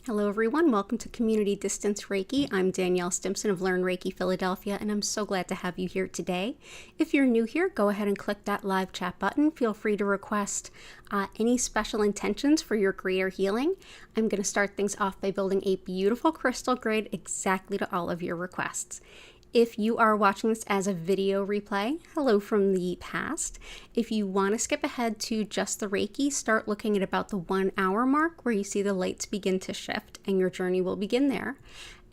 Hello everyone, welcome to Community Distance Reiki. I'm Danielle Stimpson of Learn Reiki Philadelphia, and I'm so glad to have you here today. If you're new here, go ahead and click that live chat button. Feel free to request any special intentions for your greater healing. I'm going to start things off by building a beautiful crystal grid exactly to all of your requests. If you are watching this as a video replay, hello from the past. If you want to skip ahead to just the Reiki, start looking at about the 1 hour mark where you see the lights begin to shift and your journey will begin there.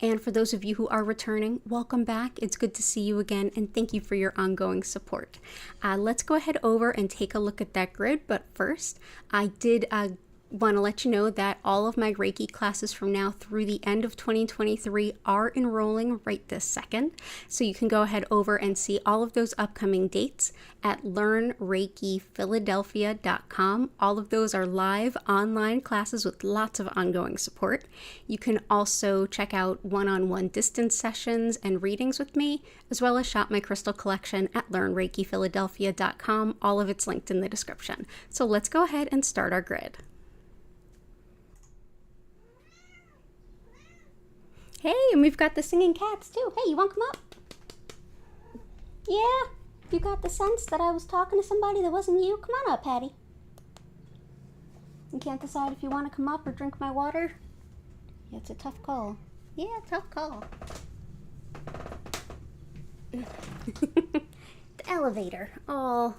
And for those of you who are returning, welcome back. It's good to see you again, and thank you for your ongoing support. Let's go ahead over and take a look at that grid, but first, I did want to let you know that all of my Reiki classes from now through the end of 2023 are enrolling right this second. So you can go ahead over and see all of those upcoming dates at learnreikiphiladelphia.com. All of those are live online classes with lots of ongoing support. You can also check out one-on-one distance sessions and readings with me, as well as shop my crystal collection at learnreikiphiladelphia.com. All of it's linked in the description. So let's go ahead and start our grid. Hey, and we've got the singing cats too. Hey, you want to come up? Yeah, you got the sense that I was talking to somebody that wasn't you? Come on up, Patty. You can't decide if you want to come up or drink my water? Yeah, it's a tough call. Yeah, tough call. The elevator. Oh,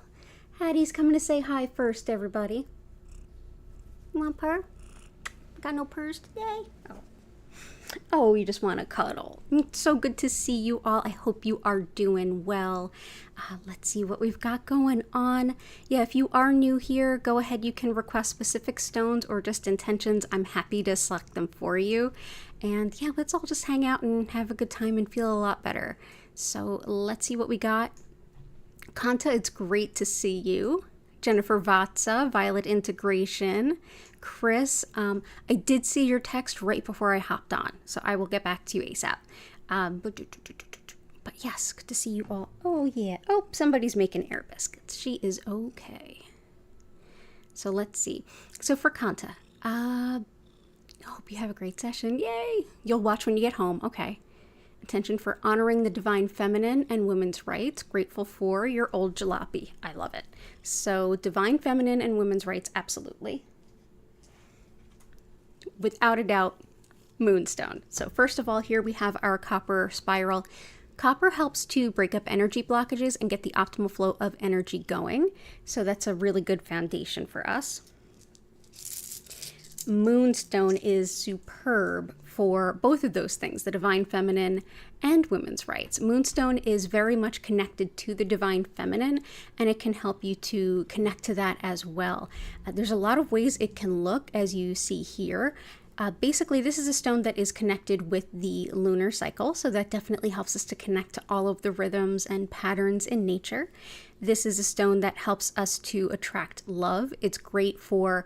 Hattie's coming to say hi first, everybody. You want purr? Got no purrs today? Oh, you just want to cuddle. It's so good to see you all. I hope you are doing well. Let's see what we've got going on. Yeah, if you are new here, go ahead. You can request specific stones or just intentions. I'm happy to select them for you. And yeah, let's all just hang out and have a good time and feel a lot better. So let's see what we got. Kanta, it's great to see you. Jennifer Vatsa, Violet Integration. Chris, I did see your text right before I hopped on, so I will get back to you ASAP. But yes, good to see you all. Oh yeah. Oh, somebody's making air biscuits. She is okay. So let's see. So for Kanta, I hope you have a great session. Yay! You'll watch when you get home. Okay. Attention for honoring the divine feminine and women's rights. Grateful for your old jalopy. I love it. So divine feminine and women's rights, absolutely. Without a doubt, moonstone. So first of all, here we have our copper spiral. Copper helps to break up energy blockages and get the optimal flow of energy going. So that's a really good foundation for us. Moonstone is superb for both of those things, the divine feminine and women's rights. Moonstone is very much connected to the divine feminine, and it can help you to connect to that as well. There's a lot of ways it can look, as you see here. Basically, this is a stone that is connected with the lunar cycle, so that definitely helps us to connect to all of the rhythms and patterns in nature. This is a stone that helps us to attract love. It's great for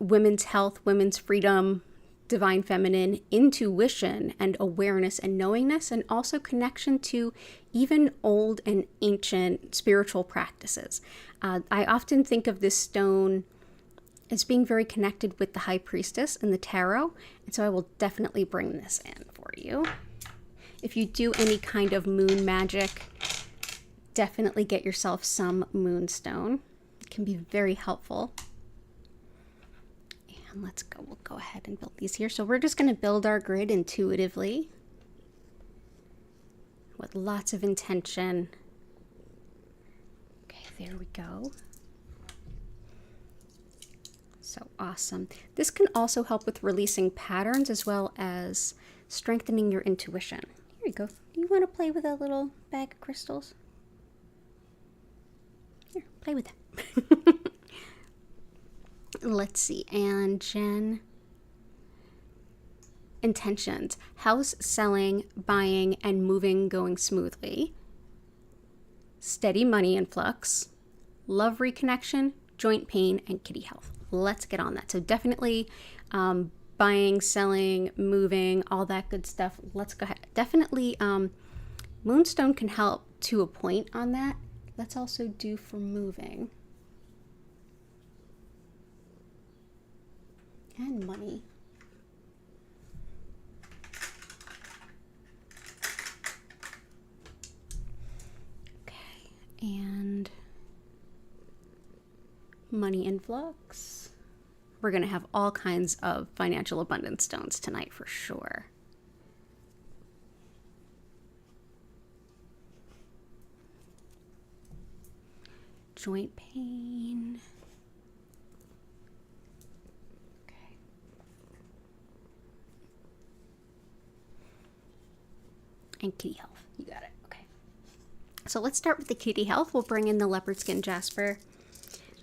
women's health, women's freedom, divine feminine, intuition and awareness and knowingness, and also connection to even old and ancient spiritual practices. I often think of this stone as being very connected with the High Priestess and the Tarot, and so I will definitely bring this in for you. If you do any kind of moon magic, definitely get yourself some moonstone. It can be very helpful. We'll go ahead and build these here. So we're just going to build our grid intuitively with lots of intention. Okay, there we go. So awesome. This can also help with releasing patterns as well as strengthening your intuition. Here you go. Do you want to play with a little bag of crystals? Here, play with them. Let's see, and Jen, intentions, house selling, buying, and moving going smoothly, steady money influx, love reconnection, joint pain, and kitty health. Let's get on that. So definitely buying, selling, moving, all that good stuff. Let's go ahead. Definitely moonstone can help to a point on that. Let's also do for moving. And money. and money influx. We're going to have all kinds of financial abundance stones tonight for sure. Joint pain. Okay. And kitty health. You got it. Okay. So let's start with the kitty health. We'll bring in the leopard skin jasper.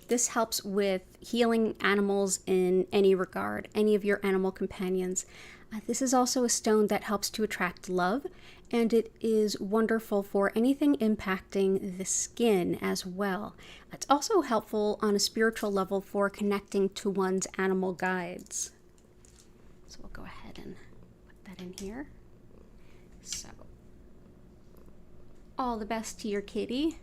This helps with healing animals in any regard, any of your animal companions. This is also a stone that helps to attract love, and it is wonderful for anything impacting the skin as well. It's also helpful on a spiritual level for connecting to one's animal guides. So we'll go ahead and put that in here. So, all the best to your kitty.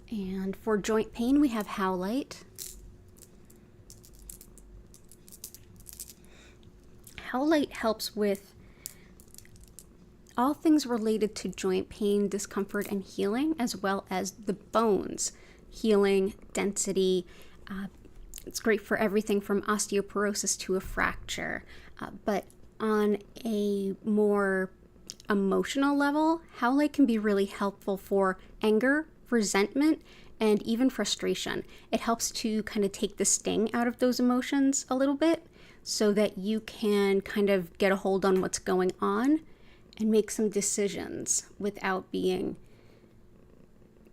And for joint pain, we have howlite. Howlite helps with all things related to joint pain, discomfort, and healing, as well as the bones, healing, density. It's great for everything from osteoporosis to a fracture. But on a more emotional level, howlite can be really helpful for anger, resentment, and even frustration. It helps to kind of take the sting out of those emotions a little bit so that you can kind of get a hold on what's going on and make some decisions without being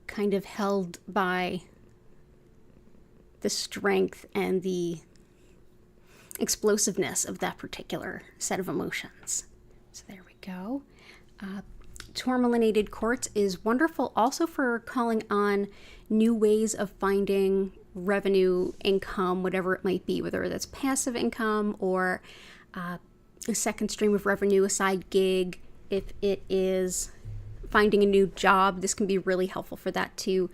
kind of held by the strength and the explosiveness of that particular set of emotions. So there we go. Tourmalinated quartz is wonderful also for calling on new ways of finding revenue, income, whatever it might be, whether that's passive income or a second stream of revenue, a side gig. If it is finding a new job, this can be really helpful for that too.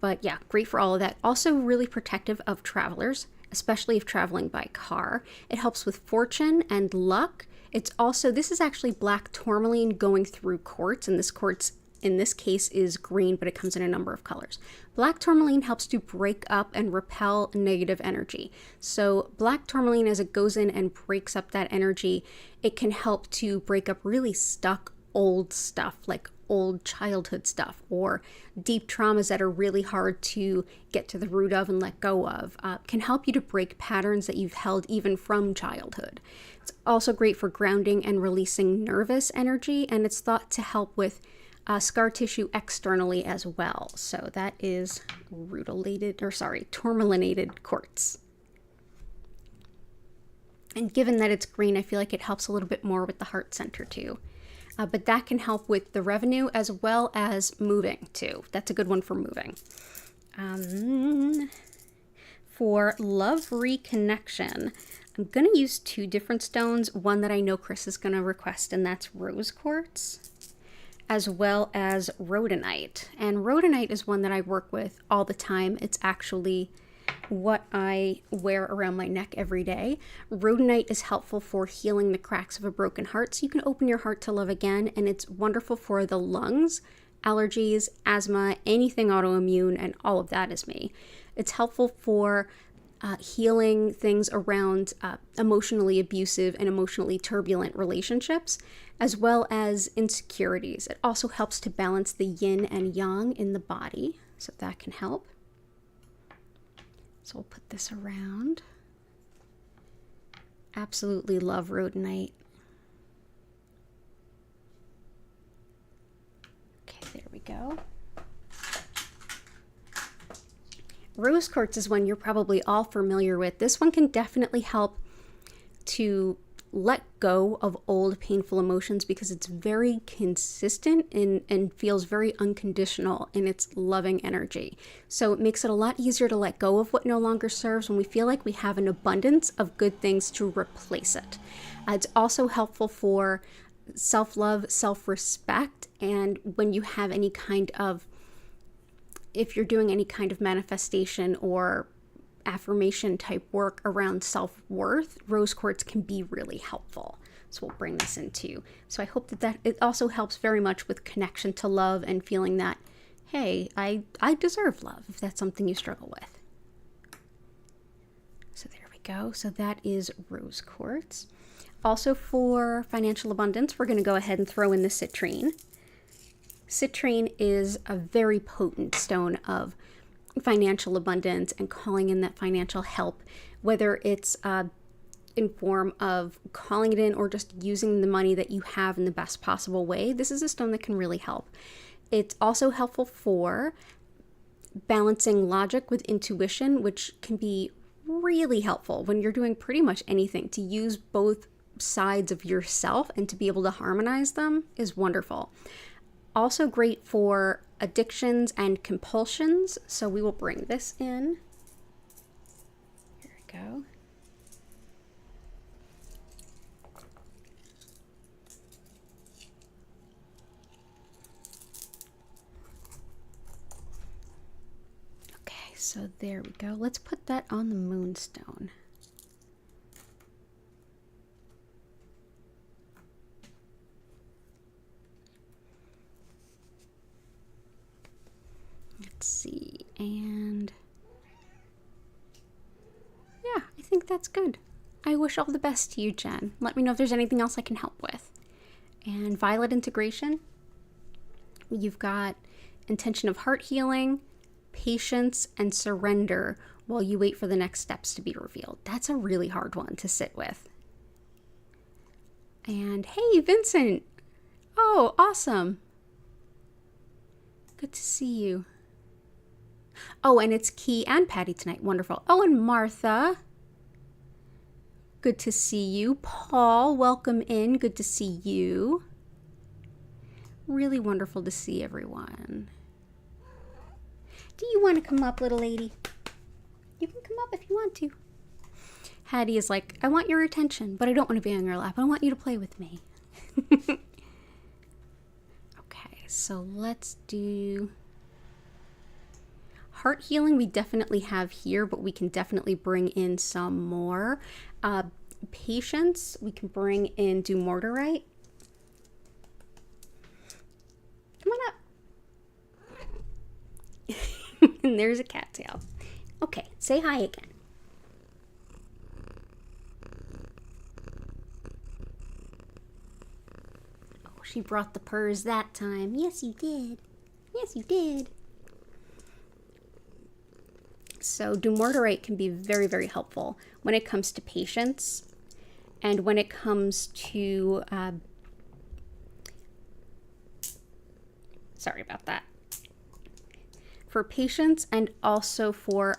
But yeah, great for all of that. Also really protective of travelers, especially if traveling by car. It helps with fortune and luck. It's also, this is actually black tourmaline going through quartz, and this quartz in this case is green, but it comes in a number of colors. Black tourmaline helps to break up and repel negative energy. So black tourmaline, as it goes in and breaks up that energy, it can help to break up really stuck old stuff, like old childhood stuff or deep traumas that are really hard to get to the root of and let go of. Can help you to break patterns that you've held even from childhood. It's also great for grounding and releasing nervous energy, and it's thought to help with scar tissue externally as well. So that is tourmalinated quartz. And given that it's green, I feel like it helps a little bit more with the heart center too. But that can help with the revenue as well as moving too. That's a good one for moving. For love reconnection, I'm going to use two different stones. One that I know Chris is going to request, and that's rose quartz, as well as rhodonite. And rhodonite is one that I work with all the time. It's actually what I wear around my neck every day. Rhodonite is helpful for healing the cracks of a broken heart, so you can open your heart to love again, and it's wonderful for the lungs, allergies, asthma, anything autoimmune, and all of that is me. It's helpful for healing things around emotionally abusive and emotionally turbulent relationships, as well as insecurities. It also helps to balance the yin and yang in the body, so that can help. So we'll put this around. Absolutely love rhodonite. Okay, there we go. Rose quartz is one you're probably all familiar with. This one can definitely help to let go of old painful emotions because it's very consistent and feels very unconditional in its loving energy. So it makes it a lot easier to let go of what no longer serves when we feel like we have an abundance of good things to replace it. It's also helpful for self-love, self-respect, and when you have any kind of, if you're doing any kind of manifestation or affirmation type work around self-worth, rose quartz can be really helpful. So we'll bring this in too. So I hope that it also helps very much with connection to love and feeling that, hey, I deserve love, if that's something you struggle with. So there we go. So that is rose quartz. Also for financial abundance, we're going to go ahead and throw in the citrine. Citrine is a very potent stone of financial abundance and calling in that financial help, whether it's in form of calling it in or just using the money that you have in the best possible way. This is a stone that can really help. It's also helpful for balancing logic with intuition, which can be really helpful when you're doing pretty much anything. To use both sides of yourself and to be able to harmonize them is wonderful. Also great for addictions and compulsions. So we will bring this in. Here we go. Okay, so there we go. Let's put that on the moonstone. Let's see, and yeah, I think that's good. I wish all the best to you, Jen. Let me know if there's anything else I can help with. And violet integration, you've got intention of heart healing, patience, and surrender while you wait for the next steps to be revealed. That's a really hard one to sit with. And hey, Vincent. Oh, awesome. Good to see you. Oh, and it's Key and Patty tonight. Wonderful. Oh, and Martha. Good to see you. Paul, welcome in. Good to see you. Really wonderful to see everyone. Do you want to come up, little lady? You can come up if you want to. Hattie is like, I want your attention, but I don't want to be on your lap. I want you to play with me. Okay, so let's do... Heart healing we definitely have here, but we can definitely bring in some more. Patience, we can bring in dumortierite. Come on up. And there's a cattail. Okay, say hi again. Oh, she brought the purrs that time. Yes, you did. Yes, you did. So dumortierite can be very, very helpful when it comes to patience and when it comes to, sorry about that, for patience and also for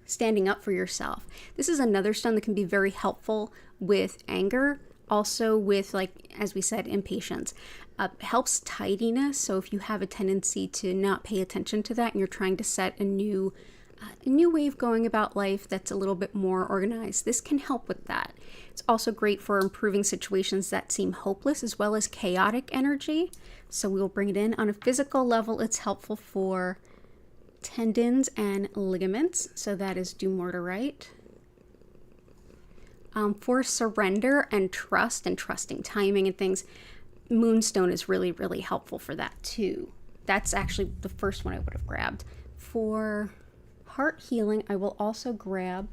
standing up for yourself. This is another stone that can be very helpful with anger, also with, like, as we said, impatience. Helps tidiness, so if you have a tendency to not pay attention to that and you're trying to set a new way of going about life that's a little bit more organized, this can help with that. It's also great for improving situations that seem hopeless as well as chaotic energy. So we will bring it in. On a physical level, it's helpful for tendons and ligaments. So that is dumortierite. For surrender and trust and trusting timing and things, moonstone is really, really helpful for that too. That's actually the first one I would have grabbed. For heart healing, I will also grab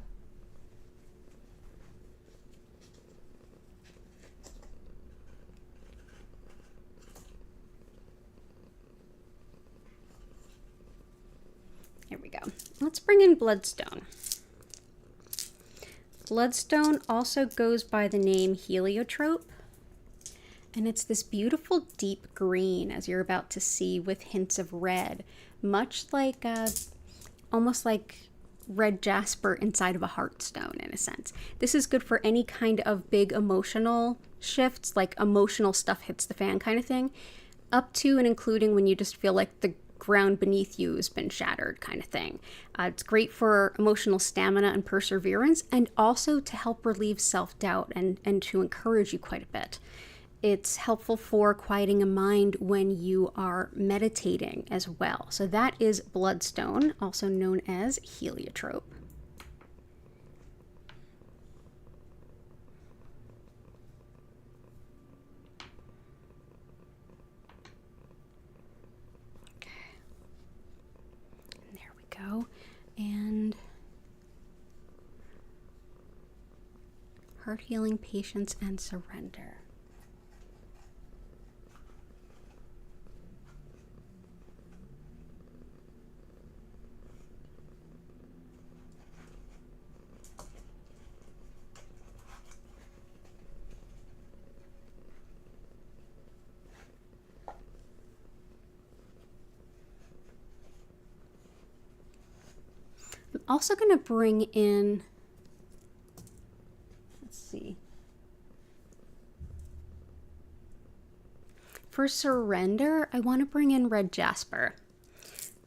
here we go. Let's bring in bloodstone. Bloodstone also goes by the name heliotrope, and it's this beautiful deep green, as you're about to see, with hints of red, much like almost like red jasper inside of a heartstone in a sense. This is good for any kind of big emotional shifts, like emotional stuff hits the fan kind of thing, up to and including when you just feel like the ground beneath you has been shattered kind of thing. It's great for emotional stamina and perseverance, and also to help relieve self-doubt and to encourage you quite a bit. It's helpful for quieting a mind when you are meditating as well. So that is bloodstone, also known as heliotrope. Heart healing, patience, and surrender. I'm also going to bring in, let's see, for surrender, I want to bring in red jasper.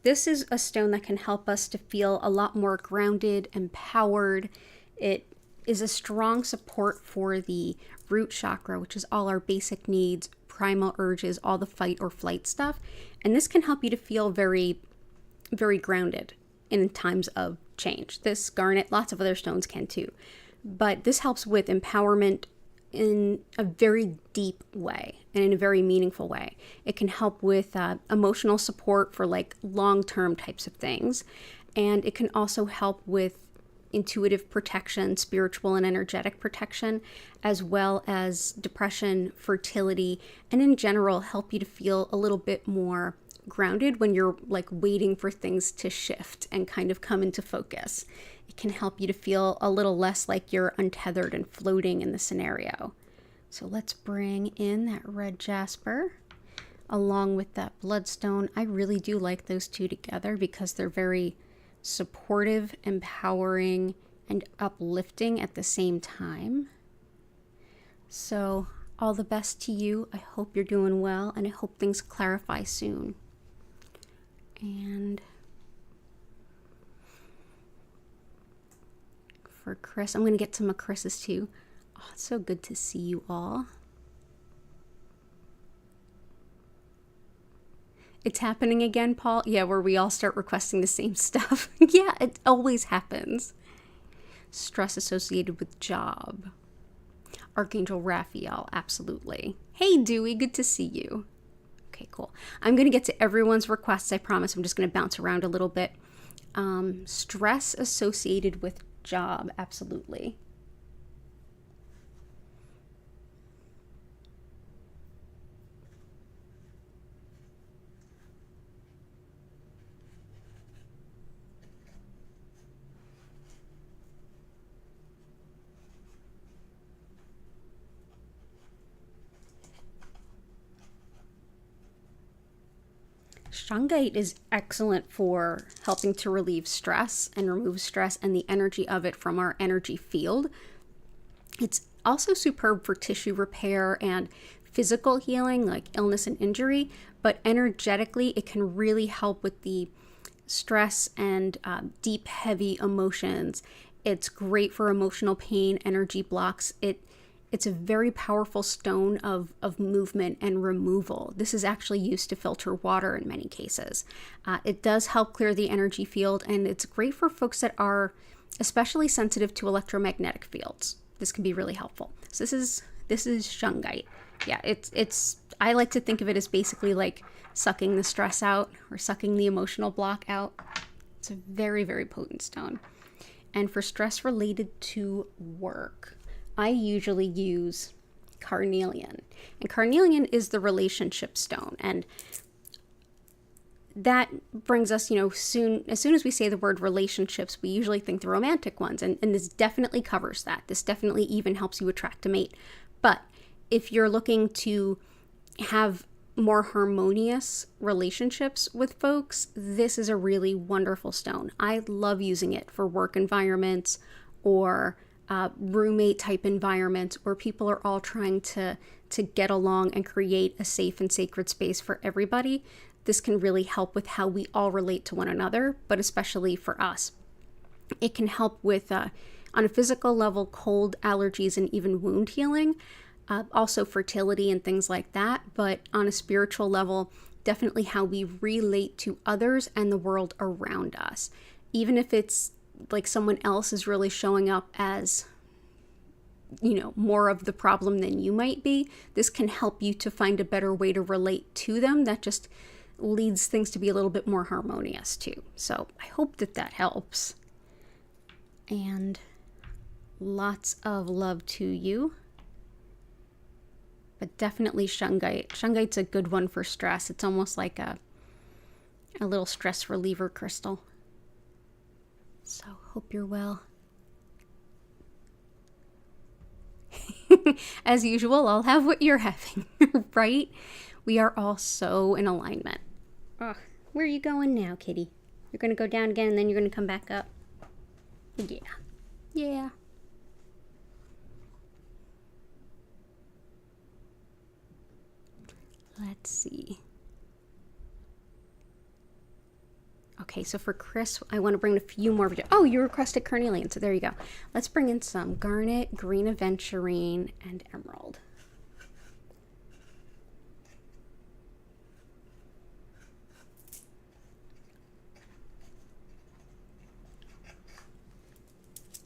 This is a stone that can help us to feel a lot more grounded, empowered. It is a strong support for the root chakra, which is all our basic needs, primal urges, all the fight or flight stuff. And this can help you to feel very, very grounded in times of change. This garnet, lots of other stones can too. But this helps with empowerment in a very deep way and in a very meaningful way. It can help with emotional support for like long-term types of things. And it can also help with intuitive protection, spiritual and energetic protection, as well as depression, fertility, and in general help you to feel a little bit more grounded when you're like waiting for things to shift and kind of come into focus. It can help you to feel a little less like you're untethered and floating in the scenario. So let's bring in that red jasper along with that bloodstone. I really do like those two together because they're very supportive, empowering, and uplifting at the same time. So all the best to you. I hope you're doing well, and I hope things clarify soon. And for Chris, I'm going to get some of Chris's too. Oh, it's so good to see you all. It's happening again, Paul? Yeah, where we all start requesting the same stuff. Yeah, it always happens. Stress associated with job. Archangel Raphael, absolutely. Hey, Dewey, good to see you. Okay, cool. I'm going to get to everyone's requests, I promise. I'm just going to bounce around a little bit. Stress associated with job, absolutely. Shungite is excellent for helping to relieve stress and remove stress and the energy of it from our energy field. It's also superb for tissue repair and physical healing, like illness and injury, but energetically, it can really help with the stress and deep, heavy emotions. It's great for emotional pain, energy blocks. It's a very powerful stone of movement and removal. This is actually used to filter water in many cases. It does help clear the energy field, and it's great for folks that are especially sensitive to electromagnetic fields. This can be really helpful. So this is shungite. Yeah, it's I like to think of it as basically like sucking the stress out or sucking the emotional block out. It's a very, very potent stone. And for stress related to work, I usually use carnelian. And carnelian is the relationship stone. And that brings us, as soon as we say the word relationships, we usually think the romantic ones. And this definitely covers that. This definitely even helps you attract a mate. But if you're looking to have more harmonious relationships with folks, this is a really wonderful stone. I love using it for work environments or roommate type environments where people are all trying to get along and create a safe and sacred space for everybody. This can really help with how we all relate to one another, but especially for us. It can help with, on a physical level, cold, allergies, and even wound healing. Also fertility and things like that. But on a spiritual level, definitely how we relate to others and the world around us. Even if it's like someone else is really showing up as, more of the problem than you might be, this can help you to find a better way to relate to them that just leads things to be a little bit more harmonious too. So I hope that helps. And lots of love to you. But definitely shungite. Shungite's a good one for stress. It's almost like a little stress reliever crystal. So hope you're well. As usual, I'll have what you're having, right? We are all so in alignment. Ugh, where are you going now, kitty? You're going to go down again and then you're going to come back up? Yeah. Yeah. Let's see. Okay, so for Chris, I want to bring a few more. Oh, you requested carnelian, so there you go. Let's bring in some garnet, green aventurine, and emerald.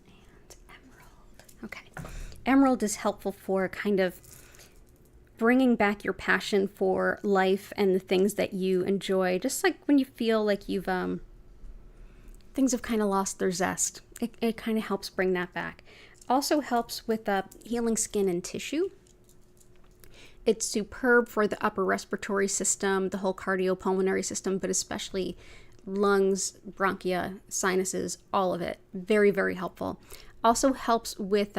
And emerald. Okay. Emerald is helpful for kind of bringing back your passion for life and the things that you enjoy, just like when you feel like you've things have kind of lost their zest. It kind of helps bring that back. Also helps with healing skin and tissue. It's superb for the upper respiratory system, the whole cardiopulmonary system, but especially lungs, bronchia, sinuses, all of it. Very, very helpful. Also helps with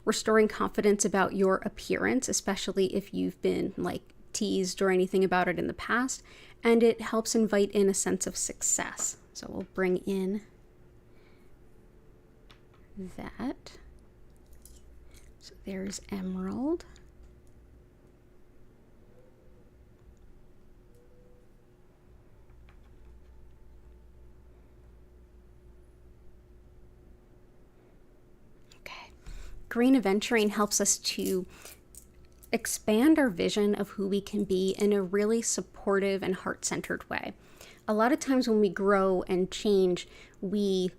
restoring confidence about your appearance, especially if you've been like teased or anything about it in the past. And it helps invite in a sense of success. So we'll bring in that. So there's emerald. Green aventurine helps us to expand our vision of who we can be in a really supportive and heart-centered way. A lot of times when we grow and change, we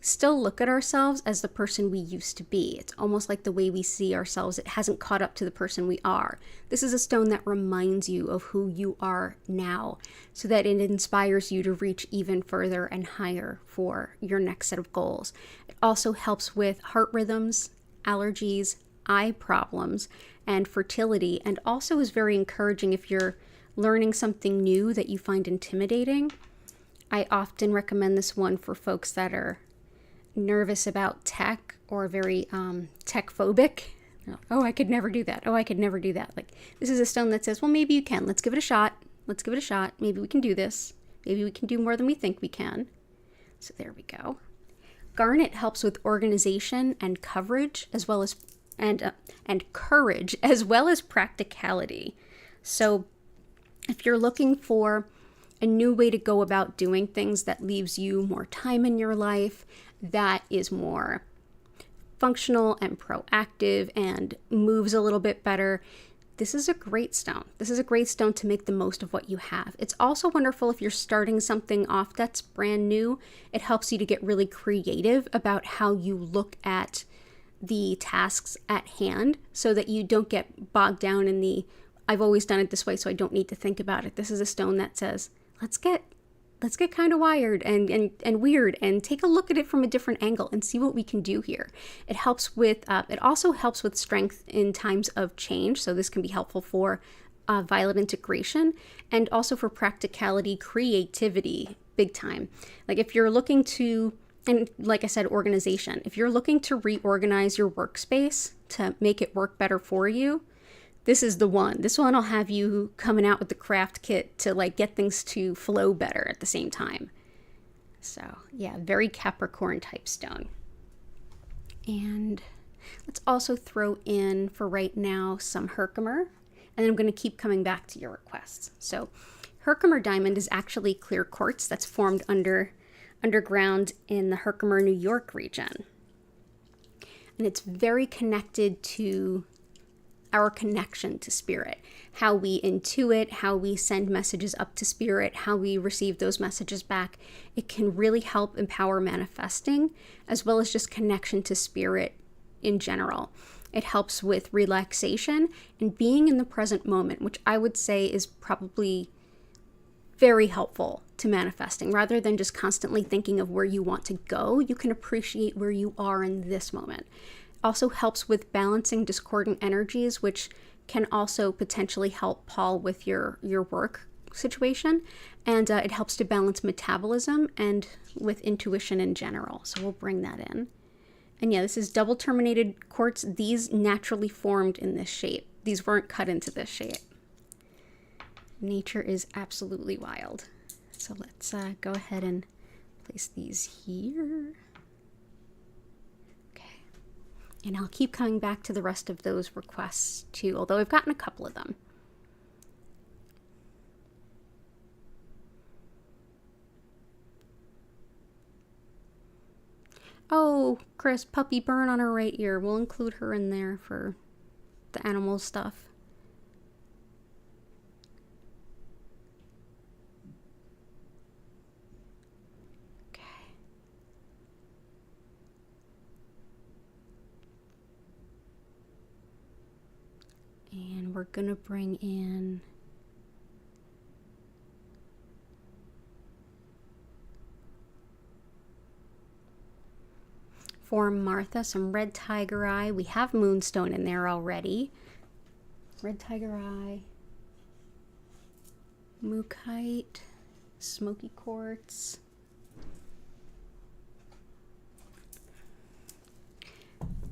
still look at ourselves as the person we used to be. It's almost like the way we see ourselves, it hasn't caught up to the person we are. This is a stone that reminds you of who you are now, so that it inspires you to reach even further and higher for your next set of goals. It also helps with heart rhythms, allergies, eye problems, and fertility, and also is very encouraging if you're learning something new that you find intimidating. I often recommend this one for folks that are nervous about tech or very tech phobic. Oh, I could never do that. Oh, I could never do that. Like, this is a stone that says, well, maybe you can. Let's give it a shot. Let's give it a shot. Maybe we can do this. Maybe we can do more than we think we can. So there we go. Garnet helps with organization and coverage, as well as and courage, as well as practicality. So if you're looking for a new way to go about doing things that leaves you more time in your life, that is more functional and proactive and moves a little bit better, this is a great stone. This is a great stone to make the most of what you have. It's also wonderful if you're starting something off that's brand new. It helps you to get really creative about how you look at the tasks at hand, so that you don't get bogged down in the, I've always done it this way, so I don't need to think about it. This is a stone that says, let's get kind of wired and weird and take a look at it from a different angle and see what we can do here. It helps with, it also helps with strength in times of change. So this can be helpful for violet integration and also for practicality, creativity, big time. Like if you're looking to, and like I said, organization, if you're looking to reorganize your workspace to make it work better for you, this is the one. This one will have you coming out with the craft kit to like get things to flow better at the same time. So yeah, very Capricorn type stone. And let's also throw in for right now some Herkimer, and I'm going to keep coming back to your requests. So Herkimer diamond is actually clear quartz that's formed underground in the Herkimer, New York region. And it's very connected to our connection to spirit, how we intuit, how we send messages up to spirit, how we receive those messages back. It can really help empower manifesting, as well as just connection to spirit in general. It helps with relaxation and being in the present moment, which I would say is probably very helpful to manifesting. Rather than just constantly thinking of where you want to go, you can appreciate where you are in this moment. Also helps with balancing discordant energies, which can also potentially help Paul with your work situation. And it helps to balance metabolism and with intuition in general. So we'll bring that in. And yeah, this is double terminated quartz. These naturally formed in this shape. These weren't cut into this shape. Nature is absolutely wild. So let's go ahead and place these here. Okay. And I'll keep coming back to the rest of those requests too, although I've gotten a couple of them. Oh, Chris, puppy burn on her right ear. We'll include her in there for the animal stuff. Okay. And we're gonna bring in for Martha some red tiger eye. We have moonstone in there already. Red tiger eye, mookite, smoky quartz,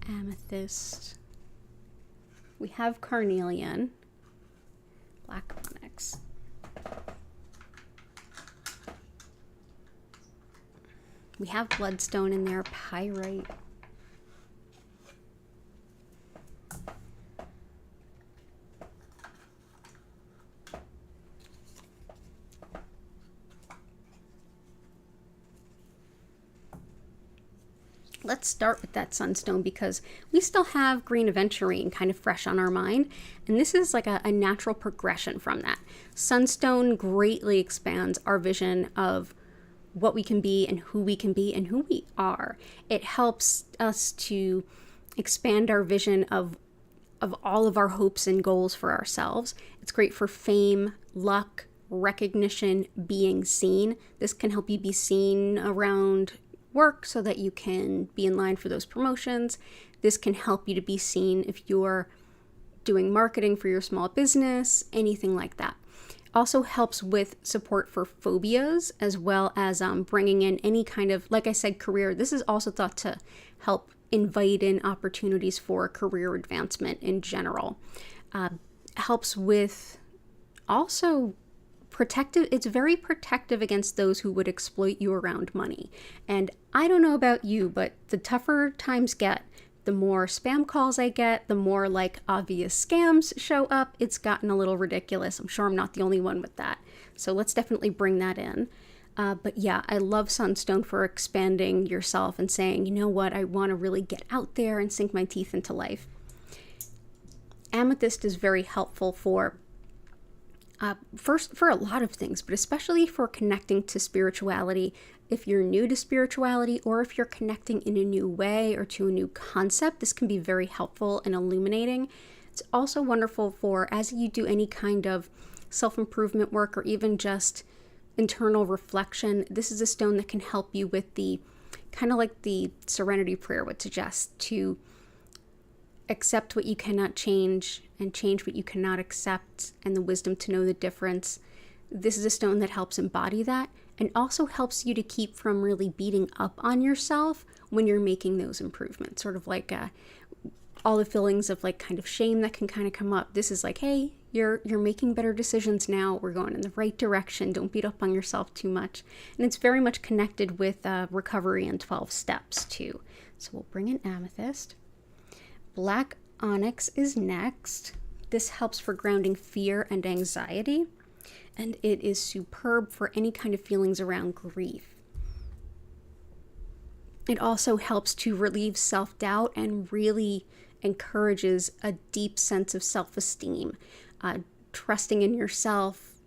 amethyst. We have carnelian, black onyx. We have bloodstone in there, pyrite. Let's start with that sunstone because we still have green aventurine kind of fresh on our mind. And this is like a natural progression from that. Sunstone greatly expands our vision of what we can be and who we are. It helps us to expand our vision of all of our hopes and goals for ourselves. It's great for fame, luck, recognition, being seen. This can help you be seen around work so that you can be in line for those promotions. This can help you to be seen if you're doing marketing for your small business, anything like that. Also helps with support for phobias, as well as bringing in any kind of, like I said, career. This is also thought to help invite in opportunities for career advancement in general. Helps with also protective. It's very protective against those who would exploit you around money. And I don't know about you, but the tougher times get, the more spam calls I get, the more like obvious scams show up. It's gotten a little ridiculous. I'm sure I'm not the only one with that. So let's definitely bring that in. But yeah, I love Sunstone for expanding yourself and saying, you know what, I want to really get out there and sink my teeth into life. Amethyst is very helpful for first for a lot of things, but especially for connecting to spirituality. If you're new to spirituality or if you're connecting in a new way or to a new concept, this can be very helpful and illuminating. It's also wonderful for as you do any kind of self-improvement work or even just internal reflection. This is a stone that can help you with the kind of like the serenity prayer would suggest, to accept what you cannot change and change what you cannot accept, and the wisdom to know the difference. This is a stone that helps embody that and also helps you to keep from really beating up on yourself when you're making those improvements. Sort of like all the feelings of like kind of shame that can kind of come up. This is like, hey, you're making better decisions now. We're going in the right direction. Don't beat up on yourself too much. And it's very much connected with recovery and 12 steps too. So we'll bring in amethyst. Black onyx is next. This helps for grounding fear and anxiety, and it is superb for any kind of feelings around grief. It also helps to relieve self-doubt and really encourages a deep sense of self-esteem, trusting in yourself,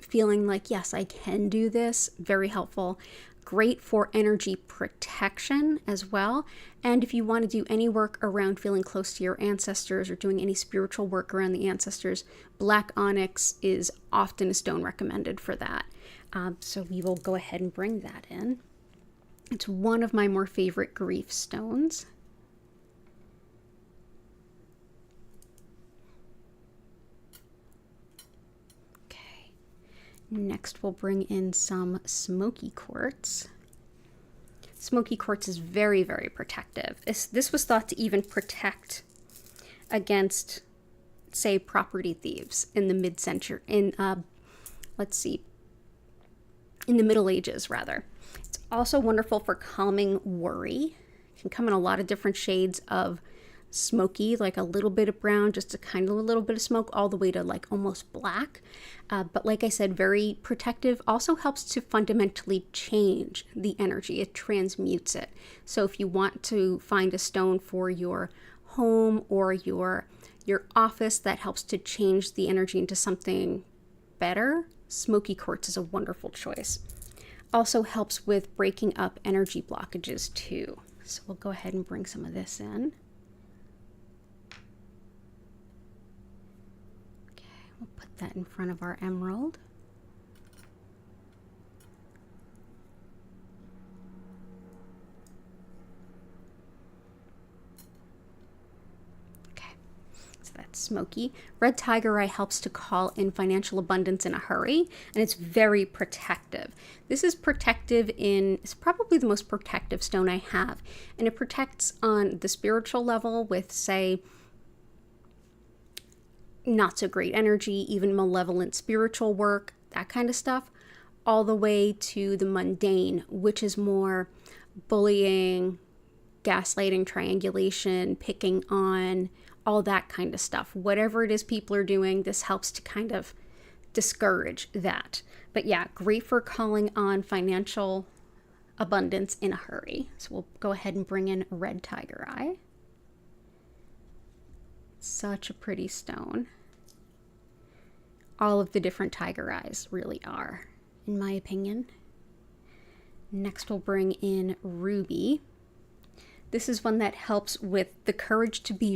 feeling like, yes, I can do this. Very helpful. Great for energy protection as well. And if you want to do any work around feeling close to your ancestors or doing any spiritual work around the ancestors, black onyx is often a stone recommended for that. So we will go ahead and bring that in. It's one of my more favorite grief stones. Okay. Next, we'll bring in some smoky quartz. Smoky quartz is very, very protective. This was thought to even protect against, say, property thieves in the mid-century, in the Middle Ages, rather. It's also wonderful for calming worry. It can come in a lot of different shades of smoky, like a little bit of brown, just a kind of a little bit of smoke, all the way to like almost black. But like I said, very protective. Also helps to fundamentally change the energy. It transmutes it. So if you want to find a stone for your home or your office that helps to change the energy into something better, smoky quartz is a wonderful choice. Also helps with breaking up energy blockages too. So we'll go ahead and bring some of this in. Okay, we'll put that in front of our emerald. That's smoky. Red tiger eye helps to call in financial abundance in a hurry, and it's very protective. This is protective it's probably the most protective stone I have, and it protects on the spiritual level with, say, not so great energy, even malevolent spiritual work, that kind of stuff, all the way to the mundane, which is more bullying, gaslighting, triangulation, picking on, all that kind of stuff. Whatever it is people are doing, this helps to kind of discourage that. But yeah, great for calling on financial abundance in a hurry. So we'll go ahead and bring in red tiger eye. Such a pretty stone. All of the different tiger eyes really are, in my opinion. Next, we'll bring in ruby. This is one that helps with the courage to be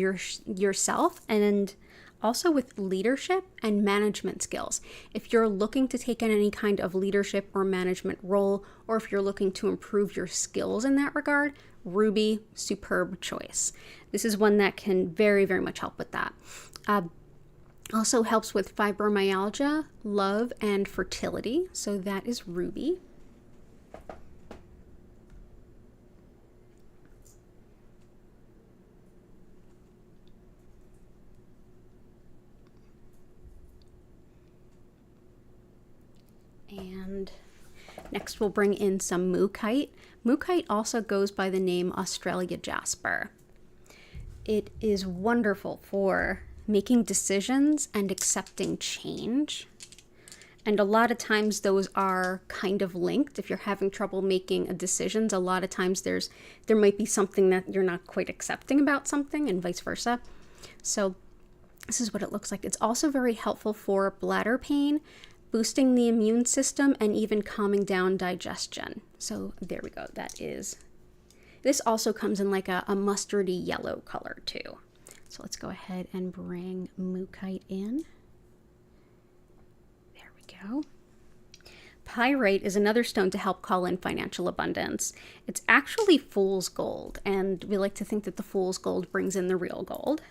yourself, and also with leadership and management skills. If you're looking to take on any kind of leadership or management role, or if you're looking to improve your skills in that regard, ruby, superb choice. This is one that can very, very much help with that. Also helps with fibromyalgia, love, and fertility. So that is ruby. And next we'll bring in some mookaite. Mookaite also goes by the name Australia jasper. It is wonderful for making decisions and accepting change. And a lot of times those are kind of linked. If you're having trouble making decisions, a lot of times there might be something that you're not quite accepting about something, and vice versa. So this is what it looks like. It's also very helpful for bladder pain, boosting the immune system, and even calming down digestion. So there we go. This also comes in like a mustardy yellow color too. So let's go ahead and bring mookaite in. There we go. Pyrite is another stone to help call in financial abundance. It's actually fool's gold, and we like to think that the fool's gold brings in the real gold.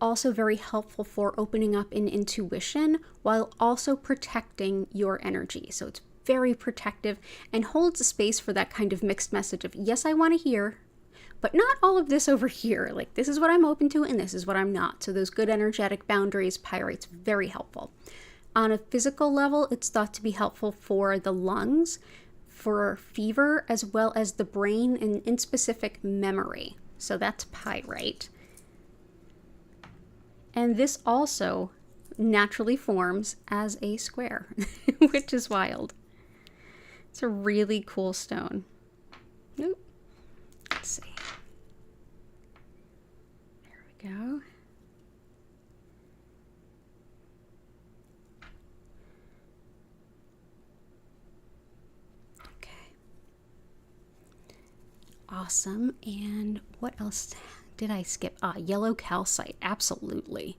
Also very helpful for opening up in intuition while also protecting your energy. So it's very protective and holds a space for that kind of mixed message of, yes, I want to hear, but not all of this over here. Like, this is what I'm open to and this is what I'm not. So those good energetic boundaries, pyrite's very helpful. On a physical level, it's thought to be helpful for the lungs, for fever, as well as the brain and in specific memory. So that's pyrite. And this also naturally forms as a square, which is wild. It's a really cool stone. Nope. Let's see. There we go. Awesome. And what else did I skip? Yellow calcite. Absolutely.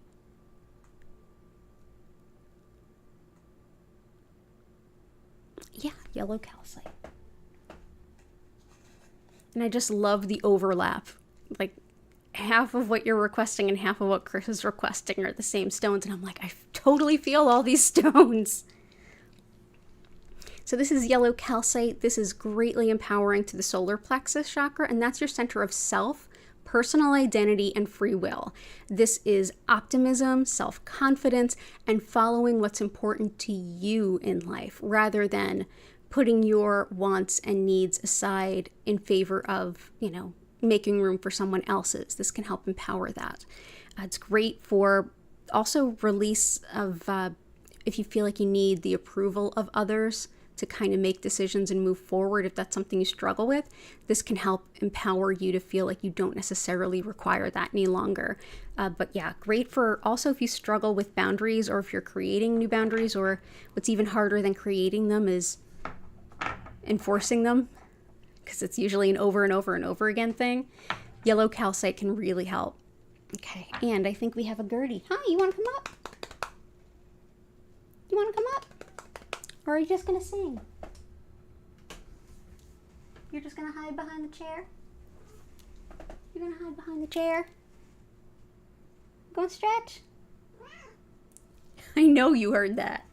Yeah, yellow calcite. And I just love the overlap. Like, half of what you're requesting and half of what Chris is requesting are the same stones. And I'm like, I totally feel all these stones. So this is yellow calcite. This is greatly empowering to the solar plexus chakra, and that's your center of self, personal identity, and free will. This is optimism, self-confidence, and following what's important to you in life, rather than putting your wants and needs aside in favor of, making room for someone else's. This can help empower that. It's great for also release of, if you feel like you need the approval of others to kind of make decisions and move forward. If that's something you struggle with, this can help empower you to feel like you don't necessarily require that any longer. But yeah, great for also if you struggle with boundaries, or if you're creating new boundaries, or what's even harder than creating them is enforcing them, because it's usually an over and over and over again thing. Yellow calcite can really help. Okay, and I think we have a Gertie. Hi, you want to come up? You want to come up? Or are you just going to sing? You're just going to hide behind the chair? You're going to hide behind the chair? Go and stretch? I know you heard that.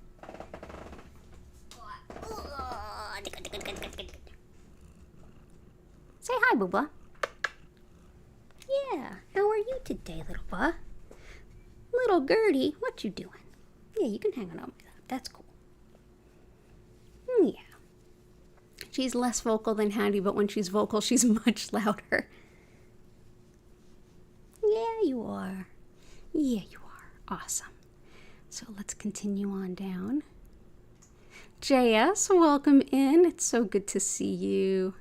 Say hi, Booba. Yeah, how are you today, little bub? Little Gertie, what you doing? Yeah, you can hang on my lap. That's cool. Yeah. She's less vocal than Hattie, but when she's vocal, she's much louder. Yeah, you are. Yeah, you are. Awesome. So let's continue on down. JS, welcome in. It's so good to see you.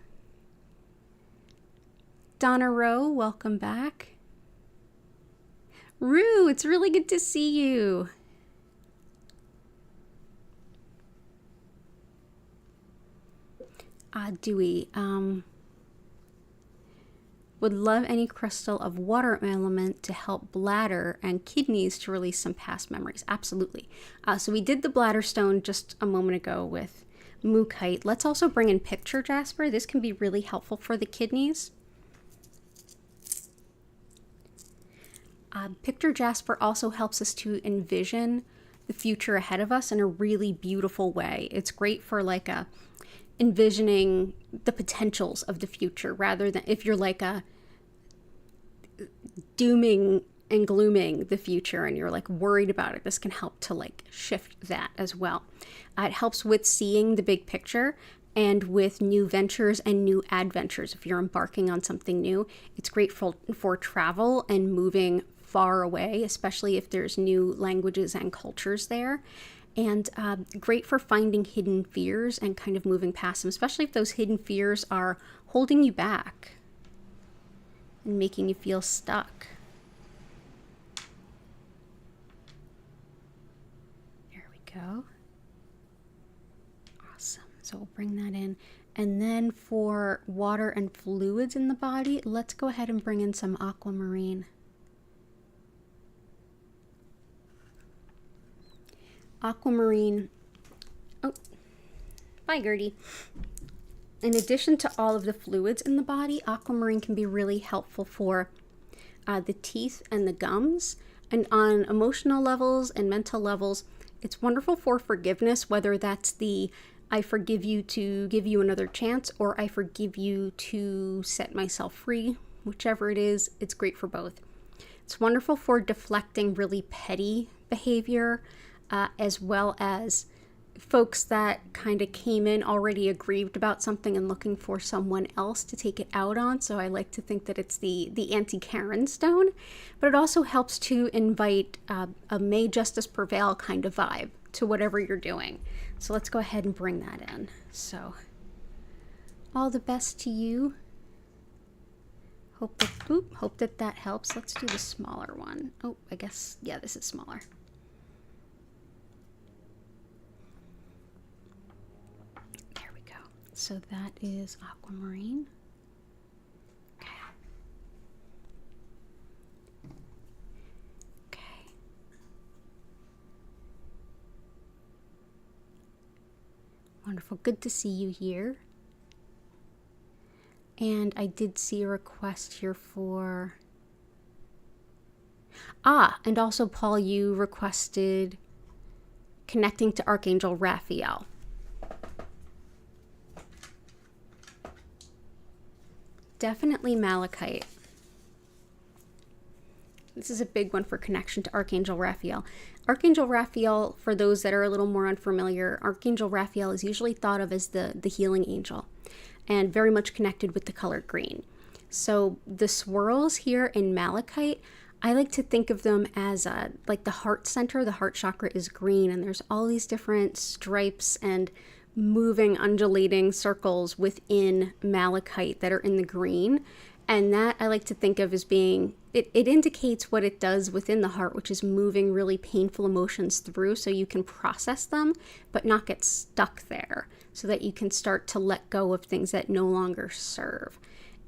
Donna Rowe, welcome back. Rue, it's really good to see you. Dewey, would love any crystal of water element to help bladder and kidneys to release some past memories. Absolutely. So we did the bladder stone just a moment ago with Mookite. Let's also bring in picture jasper. This can be really helpful for the kidneys. Picture jasper also helps us to envision the future ahead of us in a really beautiful way. It's great for like envisioning the potentials of the future, rather than if you're like dooming and glooming the future and you're like worried about it. This can help to like shift that as well. It helps with seeing the big picture and with new ventures and new adventures. If you're embarking on something new, it's great for travel and moving far away, especially if there's new languages and cultures there. And great for finding hidden fears and kind of moving past them, especially if those hidden fears are holding you back and making you feel stuck. There we go. Awesome. So we'll bring that in. And then for water and fluids in the body, let's go ahead and bring in some aquamarine. Aquamarine. Oh, bye, Gertie. In addition to all of the fluids in the body, aquamarine can be really helpful for the teeth and the gums. And on emotional levels and mental levels, it's wonderful for forgiveness, whether that's the I forgive you to give you another chance, or I forgive you to set myself free. Whichever it is, it's great for both. It's wonderful for deflecting really petty behavior, as well as folks that kind of came in already aggrieved about something and looking for someone else to take it out on. So I like to think that it's the anti-Karen stone, but it also helps to invite a may justice prevail kind of vibe to whatever you're doing. So let's go ahead and bring that in. So all the best to you. Hope that helps. Let's do the smaller one. Oh, I guess, yeah, this is smaller. So that is aquamarine. wonderful. Good to see you here. And I did see a request here for... and also, Paul, you requested connecting to Archangel Raphael. Definitely malachite. This is a big one for connection to Archangel Raphael. Archangel Raphael, for those that are a little more unfamiliar, Archangel Raphael is usually thought of as the healing angel and very much connected with the color green. So the swirls here in malachite, I like to think of them as like the heart center. The heart chakra is green, and there's all these different stripes and moving, undulating circles within malachite that are in the green. And that I like to think of as being, it indicates what it does within the heart, which is moving really painful emotions through so you can process them, but not get stuck there, so that you can start to let go of things that no longer serve.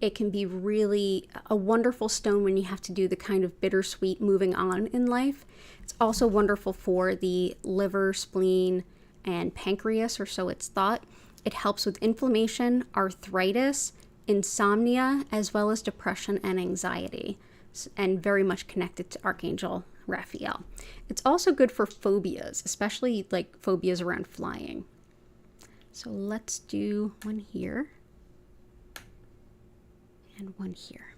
It can be really a wonderful stone when you have to do the kind of bittersweet moving on in life. It's also wonderful for the liver, spleen, and pancreas, or so it's thought. It helps with inflammation, arthritis, insomnia, as well as depression and anxiety, and very much connected to Archangel Raphael. It's also good for phobias, especially like phobias around flying. So let's do one here and one here.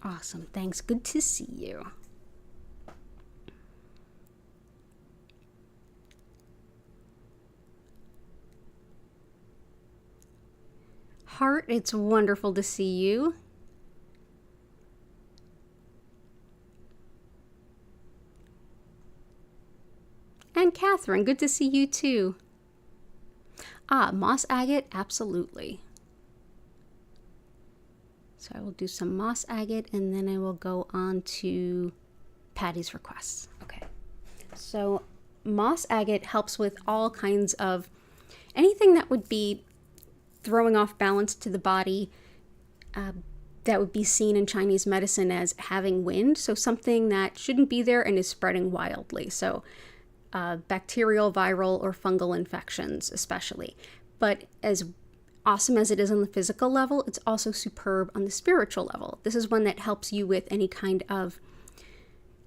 Awesome, thanks. Good to see you. Heart, it's wonderful to see you. And Catherine, good to see you too. Moss agate, absolutely. So I will do some moss agate, and then I will go on to Patty's requests. Okay. So moss agate helps with all kinds of anything that would be throwing off balance to the body, that would be seen in Chinese medicine as having wind. So something that shouldn't be there and is spreading wildly. So bacterial, viral, or fungal infections especially. But as awesome as it is on the physical level, it's also superb on the spiritual level. This is one that helps you with any kind of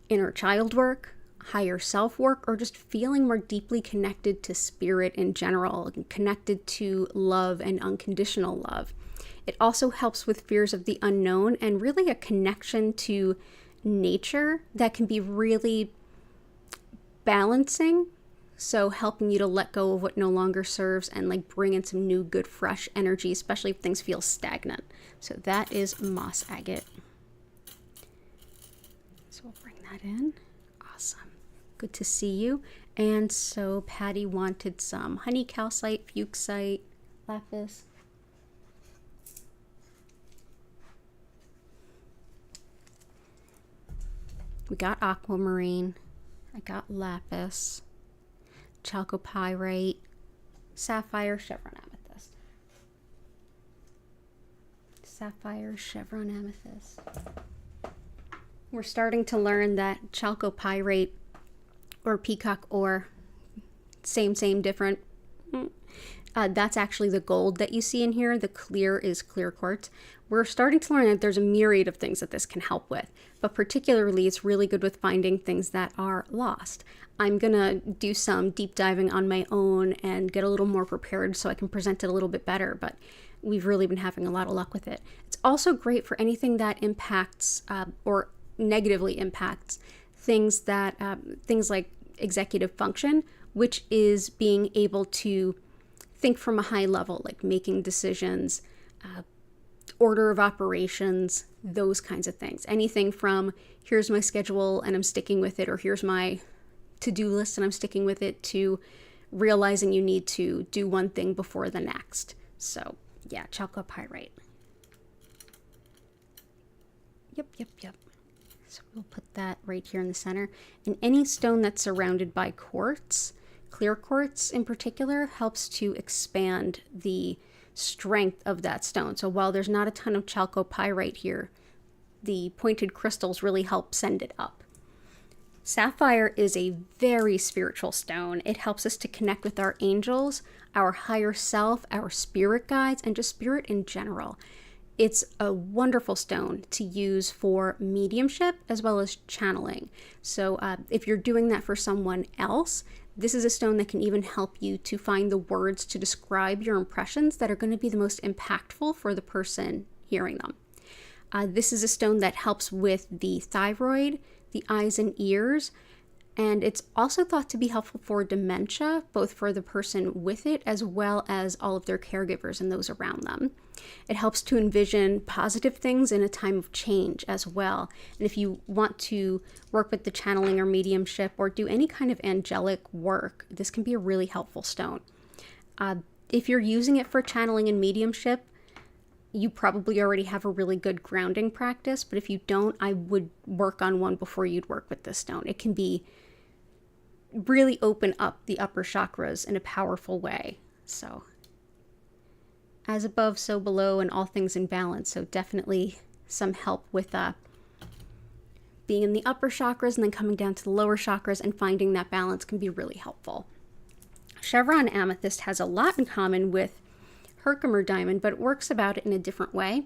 inner child work, higher self work, or just feeling more deeply connected to spirit in general, connected to love and unconditional love. It also helps with fears of the unknown and really a connection to nature that can be really balancing. So helping you to let go of what no longer serves and like bring in some new, good, fresh energy, especially if things feel stagnant. So that is moss agate. So we'll bring that in. Awesome. Good to see you. And so Patty wanted some honey calcite, fuchsite, lapis. We got aquamarine. I got lapis, chalcopyrite, sapphire, chevron amethyst. Sapphire, chevron amethyst. We're starting to learn that chalcopyrite or peacock ore, same, different. That's actually the gold that you see in here. The clear is clear quartz. We're starting to learn that there's a myriad of things that this can help with, but particularly it's really good with finding things that are lost. I'm gonna do some deep diving on my own and get a little more prepared so I can present it a little bit better, but we've really been having a lot of luck with it. It's also great for anything that impacts or negatively impacts things like executive function, which is being able to think from a high level, like making decisions, order of operations, those kinds of things. Anything from here's my schedule and I'm sticking with it, or here's my to-do list and I'm sticking with it, to realizing you need to do one thing before the next. So yeah, chalcopyrite. Yep. So we'll put that right here in the center. And any stone that's surrounded by quartz, clear quartz in particular, helps to expand the strength of that stone. So while there's not a ton of chalcopyrite here, the pointed crystals really help send it up. Sapphire is a very spiritual stone. It helps us to connect with our angels, our higher self, our spirit guides, and just spirit in general. It's a wonderful stone to use for mediumship as well as channeling. So if you're doing that for someone else, this is a stone that can even help you to find the words to describe your impressions that are going to be the most impactful for the person hearing them. This is a stone that helps with the thyroid, the eyes and ears, and it's also thought to be helpful for dementia, both for the person with it as well as all of their caregivers and those around them. It helps to envision positive things in a time of change as well. And if you want to work with the channeling or mediumship or do any kind of angelic work, this can be a really helpful stone. If you're using it for channeling and mediumship, you probably already have a really good grounding practice, but if you don't, I would work on one before you'd work with this stone. It can be really open up the upper chakras in a powerful way. So as above, so below, and all things in balance. So definitely some help with being in the upper chakras and then coming down to the lower chakras and finding that balance can be really helpful. Chevron amethyst has a lot in common with Herkimer diamond, but it works about it in a different way.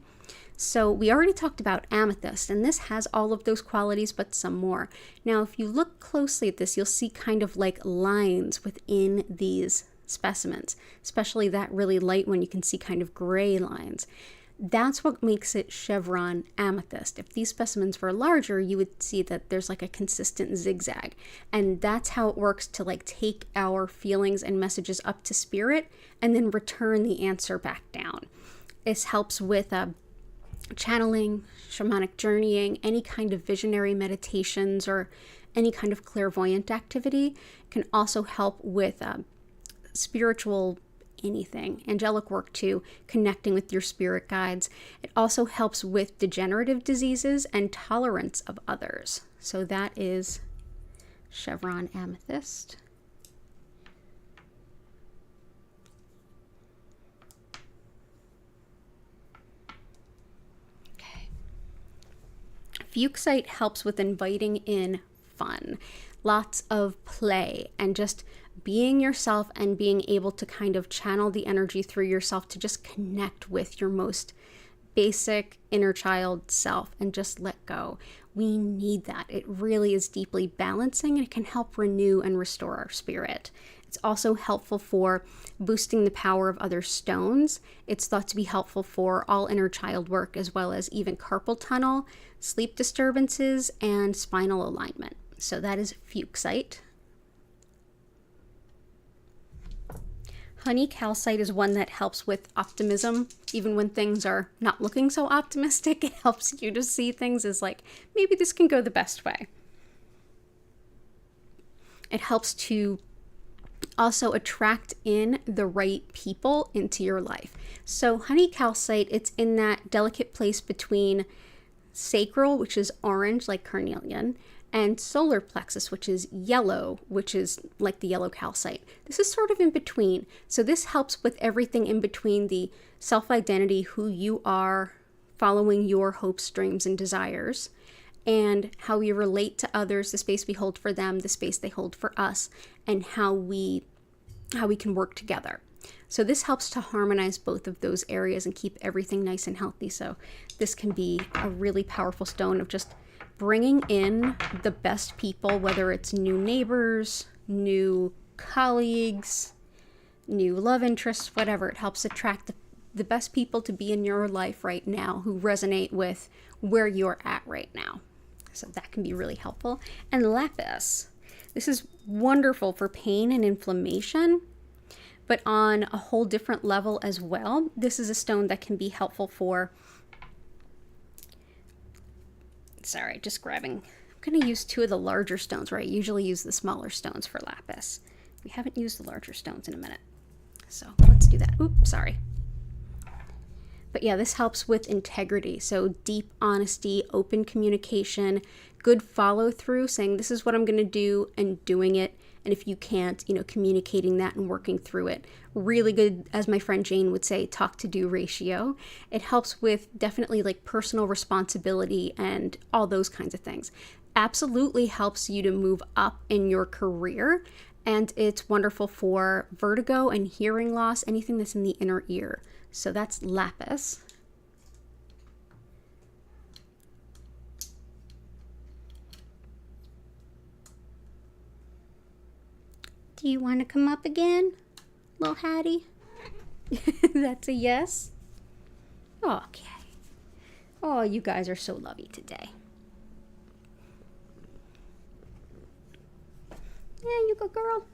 So we already talked about amethyst, and this has all of those qualities, but some more. Now, if you look closely at this, you'll see kind of like lines within these specimens, especially that really light one. You can see kind of gray lines. That's what makes it chevron amethyst. If these specimens were larger, you would see that there's like a consistent zigzag. And that's how it works to like take our feelings and messages up to spirit and then return the answer back down. This helps with channeling, shamanic journeying, any kind of visionary meditations or any kind of clairvoyant activity. It can also help with spiritual anything, angelic work too, connecting with your spirit guides. It also helps with degenerative diseases and tolerance of others. So that is chevron amethyst. Okay. Fuchsite helps with inviting in fun, lots of play, and just being yourself and being able to kind of channel the energy through yourself to just connect with your most basic inner child self and just let go. We need that. It really is deeply balancing, and it can help renew and restore our spirit. It's also helpful for boosting the power of other stones. It's thought to be helpful for all inner child work, as well as even carpal tunnel, sleep disturbances, and spinal alignment. So that is fuchsite. Honey calcite is one that helps with optimism. Even when things are not looking so optimistic, it helps you to see things as like, maybe this can go the best way. It helps to also attract in the right people into your life. So honey calcite, it's in that delicate place between sacral, which is orange like carnelian, and solar plexus, which is yellow, which is like the yellow calcite. This is sort of in between. So this helps with everything in between the self-identity, who you are, following your hopes, dreams, and desires, and how we relate to others, the space we hold for them, the space they hold for us, and how we can work together. So this helps to harmonize both of those areas and keep everything nice and healthy. So this can be a really powerful stone of just bringing in the best people, whether it's new neighbors, new colleagues, new love interests, whatever. It helps attract the best people to be in your life right now who resonate with where you're at right now. So that can be really helpful. And lapis. This is wonderful for pain and inflammation, but on a whole different level as well. This is a stone that can be helpful for, sorry, just grabbing. I'm going to use two of the larger stones where I usually use the smaller stones for lapis. We haven't used the larger stones in a minute. So let's do that. Oops, sorry. But yeah, this helps with integrity. So deep honesty, open communication, good follow through, saying this is what I'm going to do and doing it. And if you can't, communicating that and working through it. Really good, as my friend Jane would say, talk to do ratio. It helps with definitely like personal responsibility and all those kinds of things. absolutely helps you to move up in your career, and it's wonderful for vertigo and hearing loss, anything that's in the inner ear. So that's lapis. Do you want to come up again, little Hattie? That's a yes? Okay. Oh, you guys are so lovey today. Yeah, you go, girl.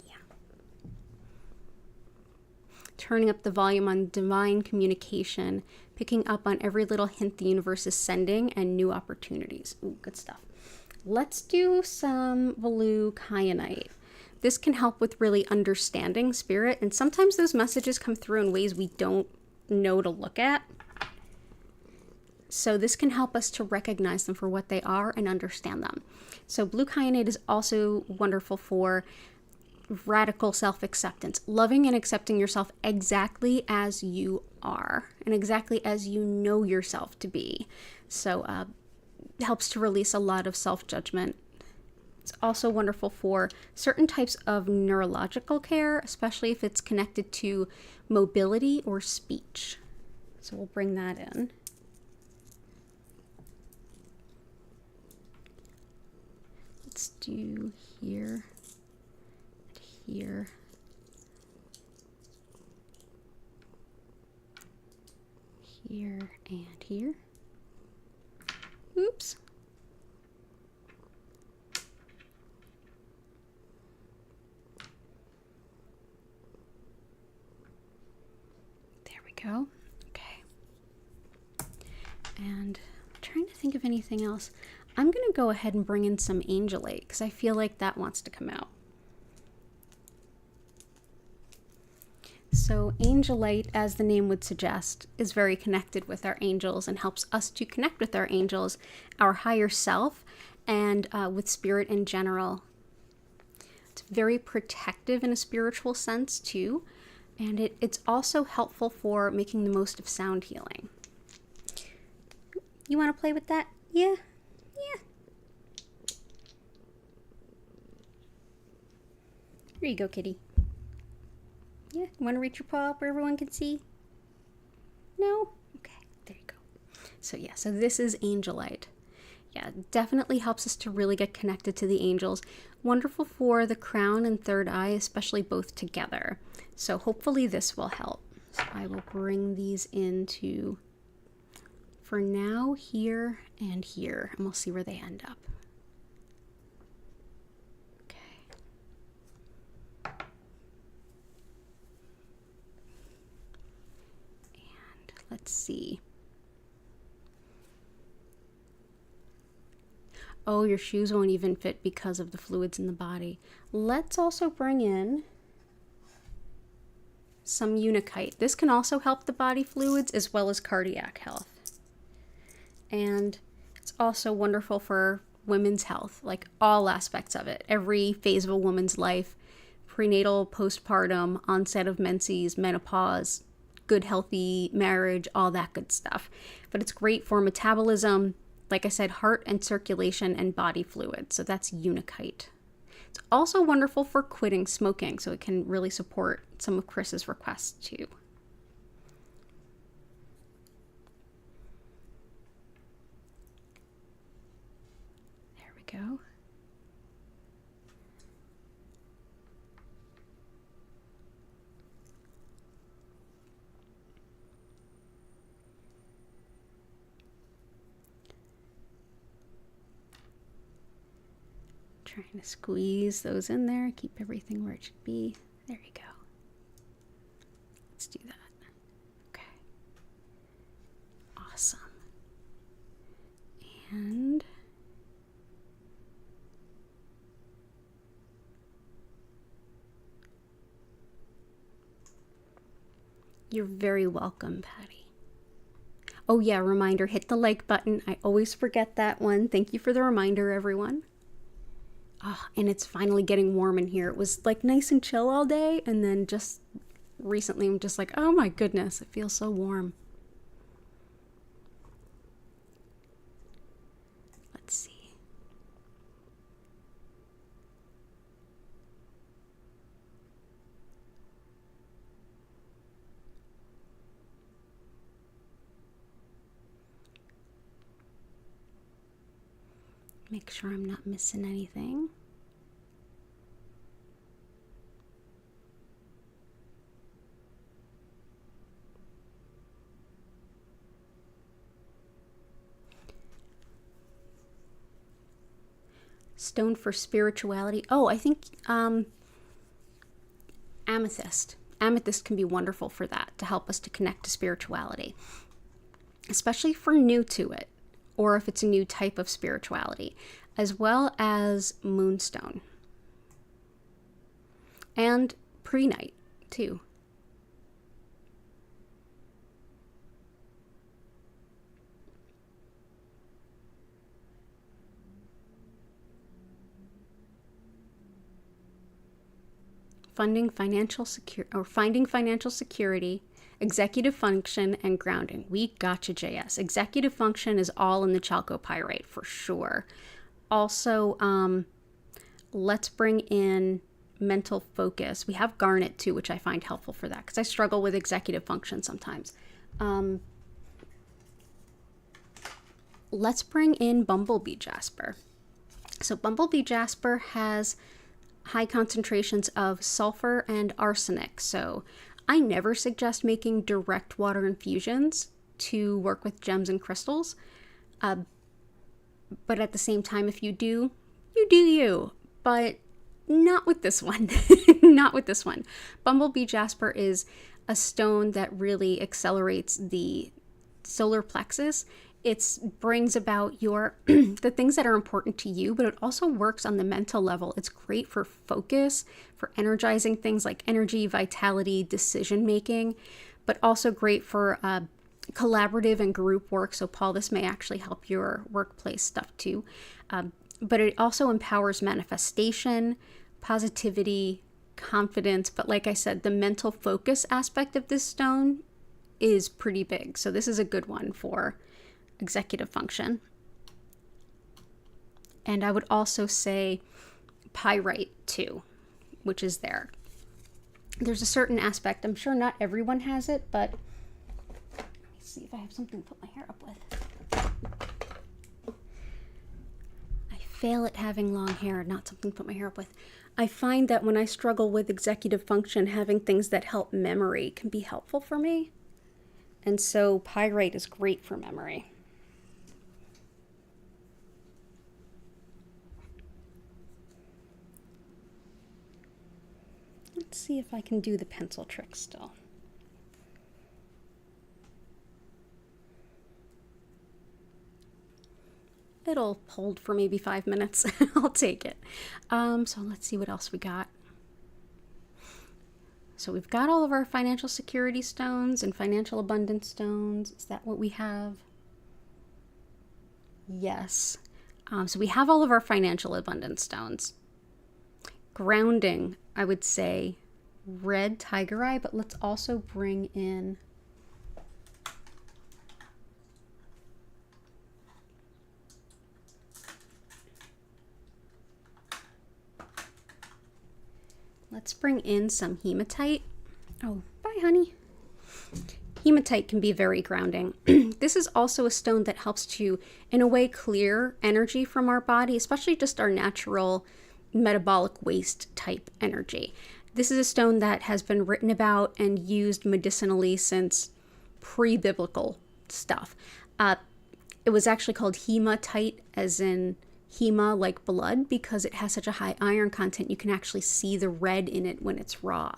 Yeah. Turning up the volume on divine communication, picking up on every little hint the universe is sending, and new opportunities. Ooh, good stuff. Let's do some blue kyanite. This can help with really understanding spirit, and sometimes those messages come through in ways we don't know to look at. So this can help us to recognize them for what they are and understand them. So blue kyanite is also wonderful for radical self-acceptance, loving and accepting yourself exactly as you are and exactly as you know yourself to be. So helps to release a lot of self-judgment. It's also wonderful for certain types of neurological care, especially if it's connected to mobility or speech. So we'll bring that in. Let's do here, here, here, and here. Oops. There we go. Okay. And I'm trying to think of anything else. I'm going to go ahead and bring in some angelite because I feel like that wants to come out. So angelite, as the name would suggest, is very connected with our angels and helps us to connect with our angels, our higher self, and with spirit in general. It's very protective in a spiritual sense too, and it's also helpful for making the most of sound healing. You want to play with that? Yeah. Yeah. Here you go, kitty. Yeah, you want to reach your paw up where everyone can see? No? Okay, there you go. So yeah, so this is angelite. Yeah, definitely helps us to really get connected to the angels. Wonderful for the crown and third eye, especially both together. So hopefully this will help. So I will bring these into, for now, here and here, and we'll see where they end up. Let's see. Oh, your shoes won't even fit because of the fluids in the body. Let's also bring in some unakite. This can also help the body fluids as well as cardiac health. And it's also wonderful for women's health, like all aspects of it. Every phase of a woman's life, prenatal, postpartum, onset of menses, menopause, good healthy marriage, all that good stuff. But it's great for metabolism, like I said, heart and circulation and body fluid. So that's unakite. It's also wonderful for quitting smoking, so it can really support some of Chris's requests too. There we go. Trying to squeeze those in there, keep everything where it should be. There you go. Let's do that. Okay. Awesome. And you're very welcome, Patty. Oh yeah, reminder, hit the like button. I always forget that one. Thank you for the reminder, everyone. Oh, and it's finally getting warm in here. It was like nice and chill all day, and then just recently I'm just like, oh my goodness, it feels so warm. Make sure I'm not missing anything. Stone for spirituality. Oh, I think amethyst. Amethyst can be wonderful for that, to help us to connect to spirituality, especially for new to it, or if it's a new type of spirituality, as well as moonstone and prehnite too. Finding financial security, executive function, and grounding. We gotcha, JS. Executive function is all in the chalcopyrite for sure. Also, let's bring in mental focus. We have garnet too, which I find helpful for that because I struggle with executive function sometimes. Let's bring in bumblebee jasper. So bumblebee jasper has high concentrations of sulfur and arsenic. So I never suggest making direct water infusions to work with gems and crystals. But at the same time, if you do, you do you. But not with this one. Not with this one. Bumblebee jasper is a stone that really accelerates the solar plexus. It brings about your the things that are important to you, but it also works on the mental level. It's great for focus, for energizing things like energy, vitality, decision making, but also great for collaborative and group work. So Paul, this may actually help your workplace stuff too. But it also empowers manifestation, positivity, confidence. But like I said, the mental focus aspect of this stone is pretty big. So this is a good one for executive function. And I would also say pyrite too, which is there. There's a certain aspect, I'm sure not everyone has it, but let me see if I have something to put my hair up with. I fail at having long hair, not something to put my hair up with. I find that when I struggle with executive function, having things that help memory can be helpful for me. And so pyrite is great for memory. Let's see if I can do the pencil trick still. It'll hold for maybe 5 minutes. I'll take it. So let's see what else we got. So we've got all of our financial security stones and financial abundance stones. Is that what we have? Yes. So we have all of our financial abundance stones. Grounding, I would say red tiger eye, but let's also bring in some hematite. Oh, bye, honey. Hematite can be very grounding. This is also a stone that helps to, in a way, clear energy from our body, especially just our natural metabolic waste type energy. This is a stone that has been written about and used medicinally since pre-biblical stuff. It was actually called hematite, as in hema, like blood, because it has such a high iron content. You can actually see the red in it when it's raw.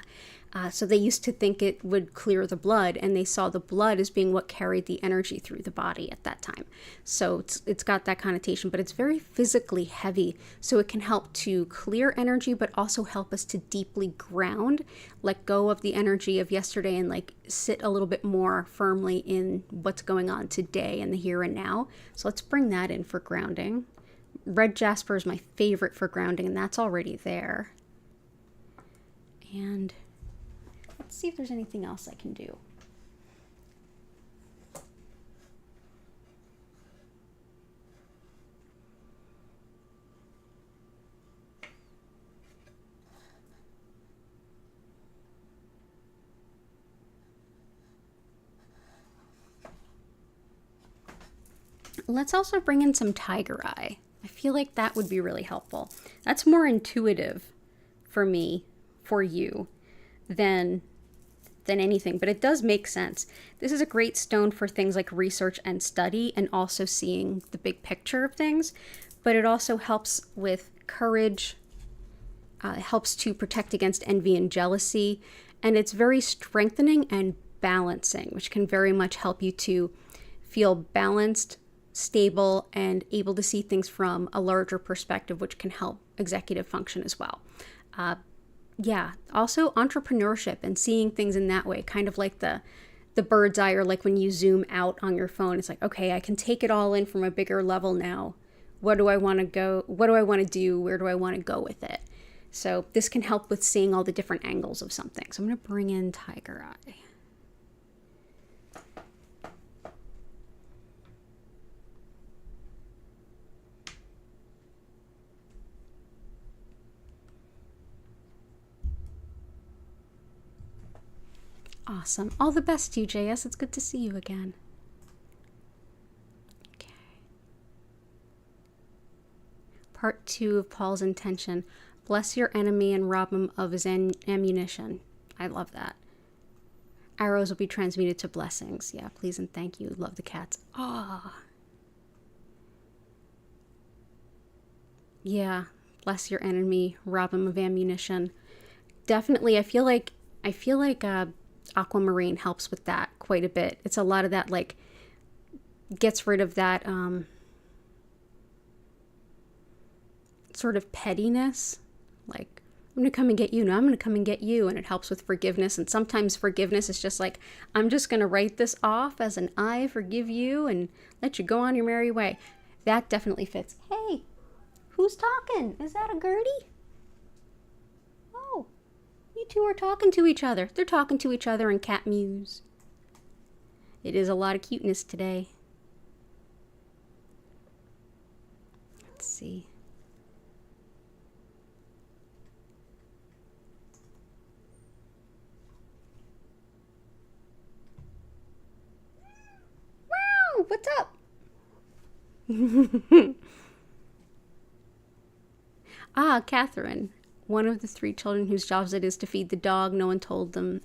So they used to think it would clear the blood, and they saw the blood as being what carried the energy through the body at that time. So it's got that connotation, but it's very physically heavy. So it can help to clear energy, but also help us to deeply ground, let go of the energy of yesterday, and like sit a little bit more firmly in what's going on today and the here and now. So let's bring that in for grounding. Red jasper is my favorite for grounding, and that's already there. And let's see if there's anything else I can do. Let's also bring in some tiger eye. I feel like that would be really helpful. That's more intuitive for me, for you, than anything, but it does make sense. This is a great stone for things like research and study and also seeing the big picture of things, but it also helps with courage. It helps to protect against envy and jealousy, and it's very strengthening and balancing, which can very much help you to feel balanced, stable, and able to see things from a larger perspective, which can help executive function as well. Yeah, also entrepreneurship and seeing things in that way, kind of like the bird's eye, or like when you zoom out on your phone, it's like, okay, I can take it all in from a bigger level now. What do I want to go? What do I want to do? Where do I want to go with it? So this can help with seeing all the different angles of something. So I'm going to bring in Tiger Eye. Awesome. All the best to you, JS. It's good to see you again. Okay. Part 2 of Paul's intention. Bless your enemy and rob him of his ammunition. I love that. Arrows will be transmuted to blessings. Yeah, please and thank you. Love the cats. Ah. Yeah. Bless your enemy, rob him of ammunition. Definitely, I feel like Aquamarine helps with that quite a bit. It's a lot of that, like, gets rid of that sort of pettiness. Like, I'm going to come and get you. No, I'm going to come and get you. And it helps with forgiveness. And sometimes forgiveness is just like, I'm just going to write this off as an I forgive you and let you go on your merry way. That definitely fits. Hey, who's talking? Is that a Gertie? Oh. You two are talking to each other. They're talking to each other in cat mews. It is a lot of cuteness today. Let's see. Wow, what's up? Ah, Catherine. One of the 3 children whose jobs it is to feed the dog. No one told them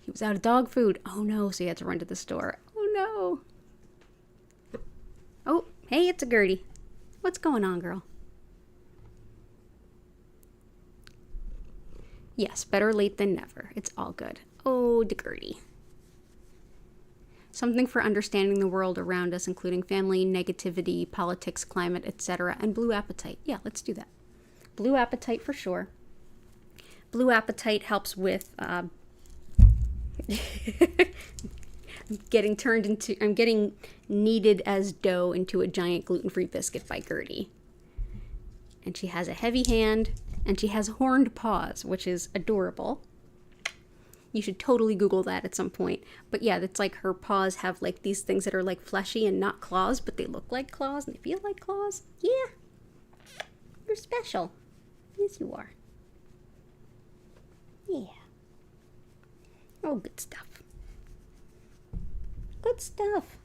he was out of dog food. Oh no, so he had to run to the store. Oh no. Oh, hey, it's a Gertie. What's going on, girl? Yes, better late than never. It's all good. Oh, the Gertie. Something for understanding the world around us, including family, negativity, politics, climate, etc., and blue apatite. Yeah, let's do that. Blue apatite for sure. Blue apatite helps with I'm getting kneaded as dough into a giant gluten-free biscuit by Gertie. And she has a heavy hand, and she has horned paws, which is adorable. You should totally Google that at some point. But yeah, it's like her paws have like these things that are like fleshy and not claws, but they look like claws and they feel like claws. Yeah. You're special. Yes, you are. Yeah. Oh, good stuff. Good stuff.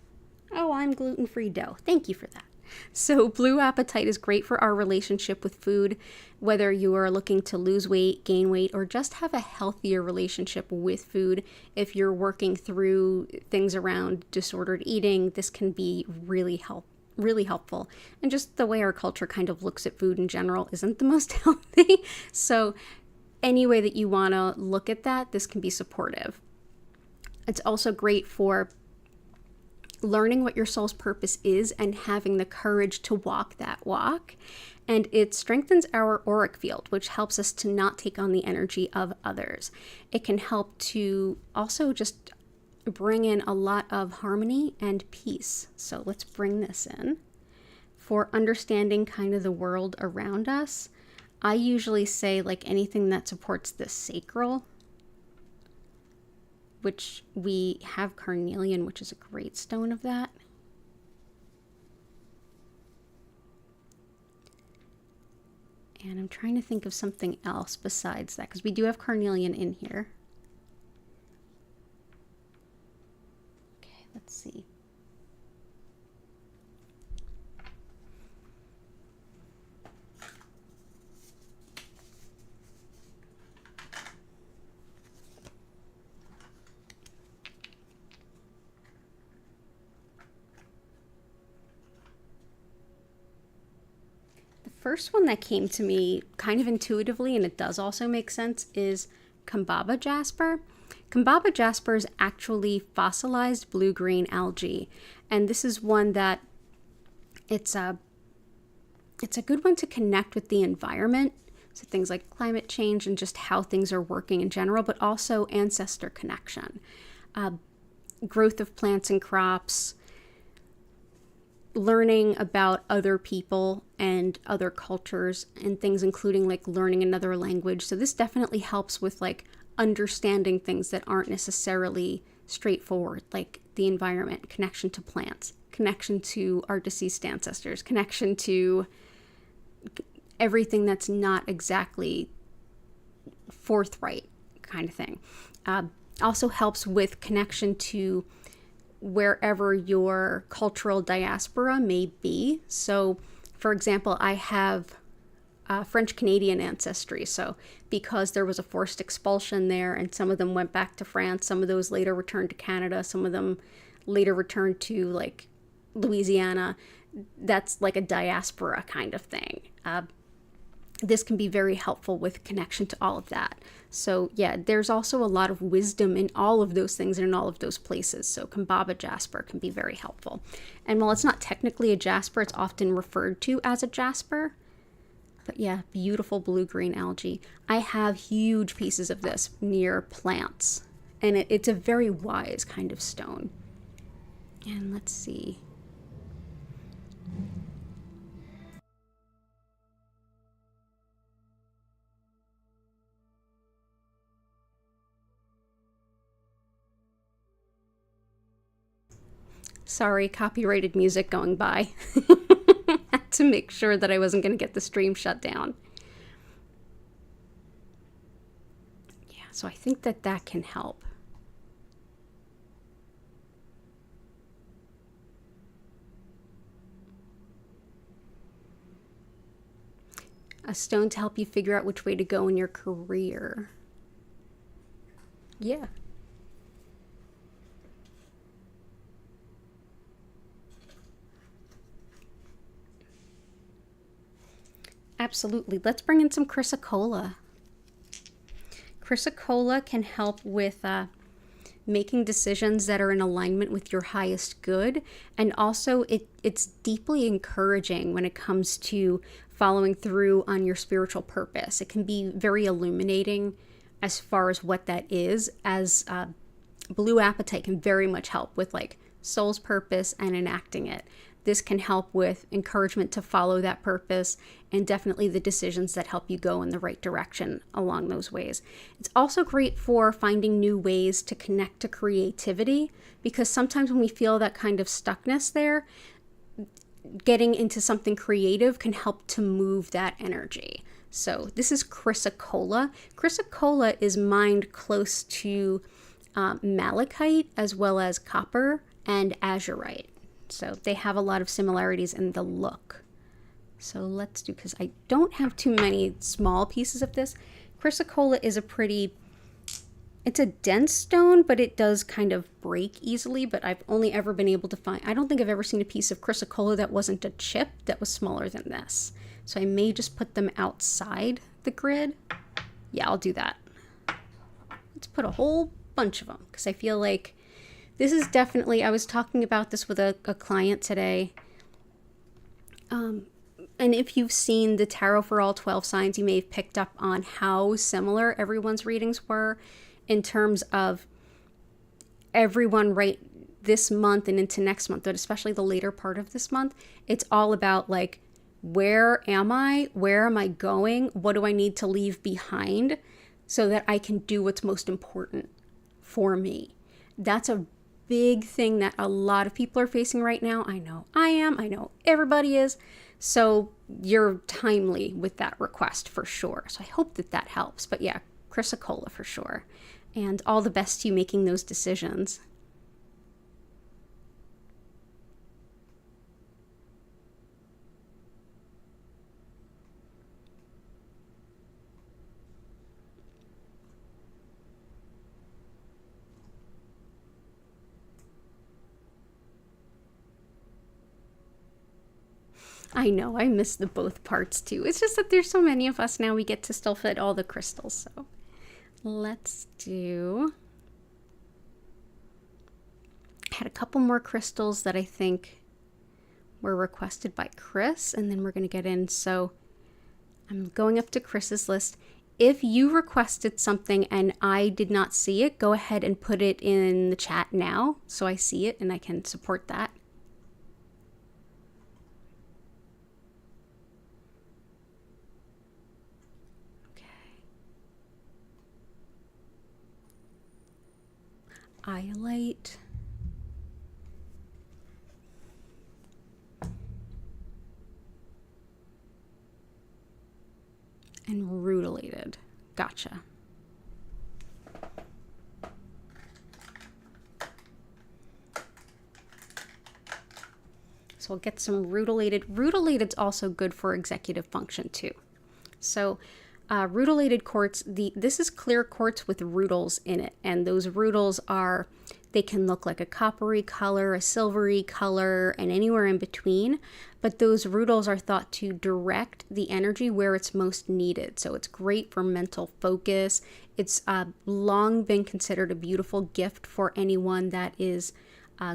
Oh, I'm gluten-free dough. Thank you for that. So blue apatite is great for our relationship with food, whether you are looking to lose weight, gain weight, or just have a healthier relationship with food. If you're working through things around disordered eating, this can be really helpful. And just the way our culture kind of looks at food in general isn't the most healthy. So any way that you want to look at that, this can be supportive. It's also great for learning what your soul's purpose is and having the courage to walk that walk. And it strengthens our auric field, which helps us to not take on the energy of others. It can help to also just bring in a lot of harmony and peace. So let's bring this in. For understanding kind of the world around us, I usually say like anything that supports the sacral, which we have carnelian, which is a great stone of that. And I'm trying to think of something else besides that, because we do have carnelian in here. Okay, let's see. first one that came to me kind of intuitively, and it does also make sense, is Kambaba jasper. Kambaba jasper is actually fossilized blue-green algae, and this is one that it's a good one to connect with the environment, so things like climate change and just how things are working in general, but also ancestor connection, growth of plants and crops, learning about other people and other cultures and things, including like learning another language. So this definitely helps with like understanding things that aren't necessarily straightforward, like the environment, connection to plants, connection to our deceased ancestors, connection to everything that's not exactly forthright kind of thing. Also helps with connection to wherever your cultural diaspora may be. So, for example, I have French Canadian ancestry. So, because there was a forced expulsion there, and some of them went back to France, some of those later returned to Canada, some of them later returned to like Louisiana. That's like a diaspora kind of thing. This can be very helpful with connection to all of that. So yeah, there's also a lot of wisdom in all of those things and in all of those places. So Kambaba jasper can be very helpful. And while it's not technically a jasper, it's often referred to as a jasper. But yeah, beautiful blue-green algae. I have huge pieces of this near plants, and it's a very wise kind of stone. And let's see. Sorry, copyrighted music going by. Had to make sure that I wasn't going to get the stream shut down. Yeah, so I think that can help. A stone to help you figure out which way to go in your career. Yeah. Absolutely. Let's bring in some chrysocolla. Chrysocolla can help with making decisions that are in alignment with your highest good. And also it's deeply encouraging when it comes to following through on your spiritual purpose. It can be very illuminating as far as what that is, as blue apatite can very much help with like soul's purpose and enacting it. This can help with encouragement to follow that purpose and definitely the decisions that help you go in the right direction along those ways. It's also great for finding new ways to connect to creativity, because sometimes when we feel that kind of stuckness there, getting into something creative can help to move that energy. So this is chrysocolla. Chrysocolla is mined close to malachite as well as copper and azurite. So they have a lot of similarities in the look. So let's do, because I don't have too many small pieces of this. Chrysocolla is it's a dense stone, but it does kind of break easily, but I've only ever been able to find, I don't think I've ever seen a piece of chrysocolla that wasn't a chip that was smaller than this. So I may just put them outside the grid. Yeah, I'll do that. Let's put a whole bunch of them, because I feel like this is definitely, I was talking about this with a client today. And if you've seen the Tarot for All 12 Signs, you may have picked up on how similar everyone's readings were in terms of everyone right this month and into next month, but especially the later part of this month. It's all about like, where am I? Where am I going? What do I need to leave behind so that I can do what's most important for me? That's a big thing that a lot of people are facing right now. I know I am. I know everybody is. So you're timely with that request for sure. So I hope that helps. But yeah, chrysocolla for sure. And all the best to you making those decisions. I know, I miss the both parts too. It's just that there's so many of us now, we get to still fit all the crystals. So let's do, I had a couple more crystals that I think were requested by Chris, and then we're going to get in. So I'm going up to Chris's list. If you requested something and I did not see it, go ahead and put it in the chat now so I see it and I can support that. Iolite. And rutilated. Gotcha. So we'll get some rutilated. Rutilated's also good for executive function too. So rutilated quartz, this is clear quartz with rutils in it, and those rutils are, they can look like a coppery color, a silvery color, and anywhere in between, but those rutils are thought to direct the energy where it's most needed. So it's great for mental focus. It's long been considered a beautiful gift for anyone that is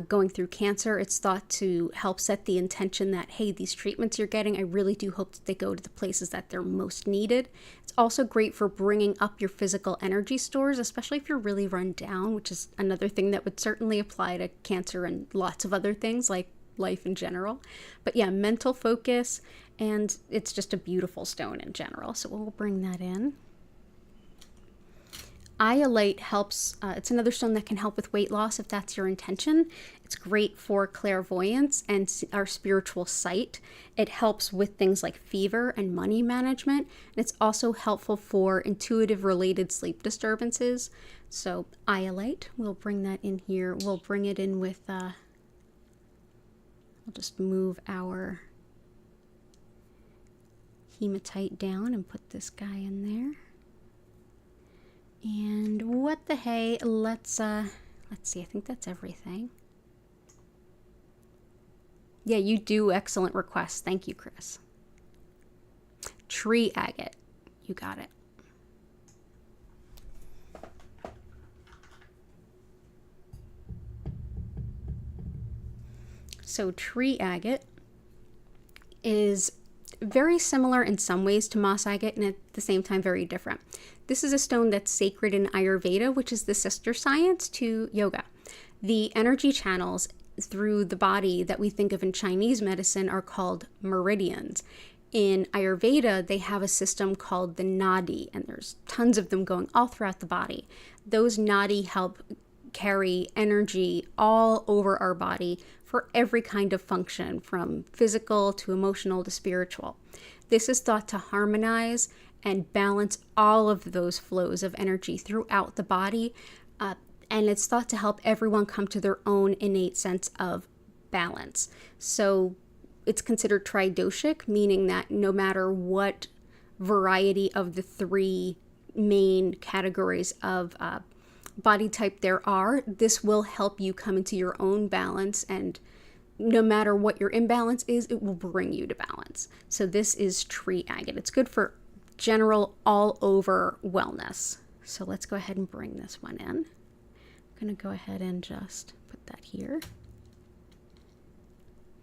going through cancer. It's thought to help set the intention that, hey, these treatments you're getting, I really do hope that they go to the places that they're most needed. It's also great for bringing up your physical energy stores, especially if you're really run down, which is another thing that would certainly apply to cancer and lots of other things like life in general. But yeah, mental focus, and it's just a beautiful stone in general. So we'll bring that in. Iolite helps, it's another stone that can help with weight loss if that's your intention. It's great for clairvoyance and our spiritual sight. It helps with things like fever and money management. And it's also helpful for intuitive related sleep disturbances. So iolite, we'll bring that in here. We'll bring it in with, we'll just move our hematite down and put this guy in there. And what the hey, let's see, I think that's everything. Yeah, you do excellent requests. Thank you, Chris. Tree agate, you got it. So tree agate is very similar in some ways to moss agate, and at the same time very different. This is a stone that's sacred in Ayurveda, which is the sister science to yoga. The energy channels through the body that we think of in Chinese medicine are called meridians. In Ayurveda, they have a system called the nadi, and there's tons of them going all throughout the body. Those nadi help carry energy all over our body for every kind of function, from physical to emotional to spiritual. This is thought to harmonize and balance all of those flows of energy throughout the body, and it's thought to help everyone come to their own innate sense of balance. So it's considered tridoshic, meaning that no matter what variety of the three main categories of body type there are, this will help you come into your own balance, and no matter what your imbalance is, it will bring you to balance. So this is tree agate. It's good for general all over wellness. So let's go ahead and bring this one in. I'm going to go ahead and just put that here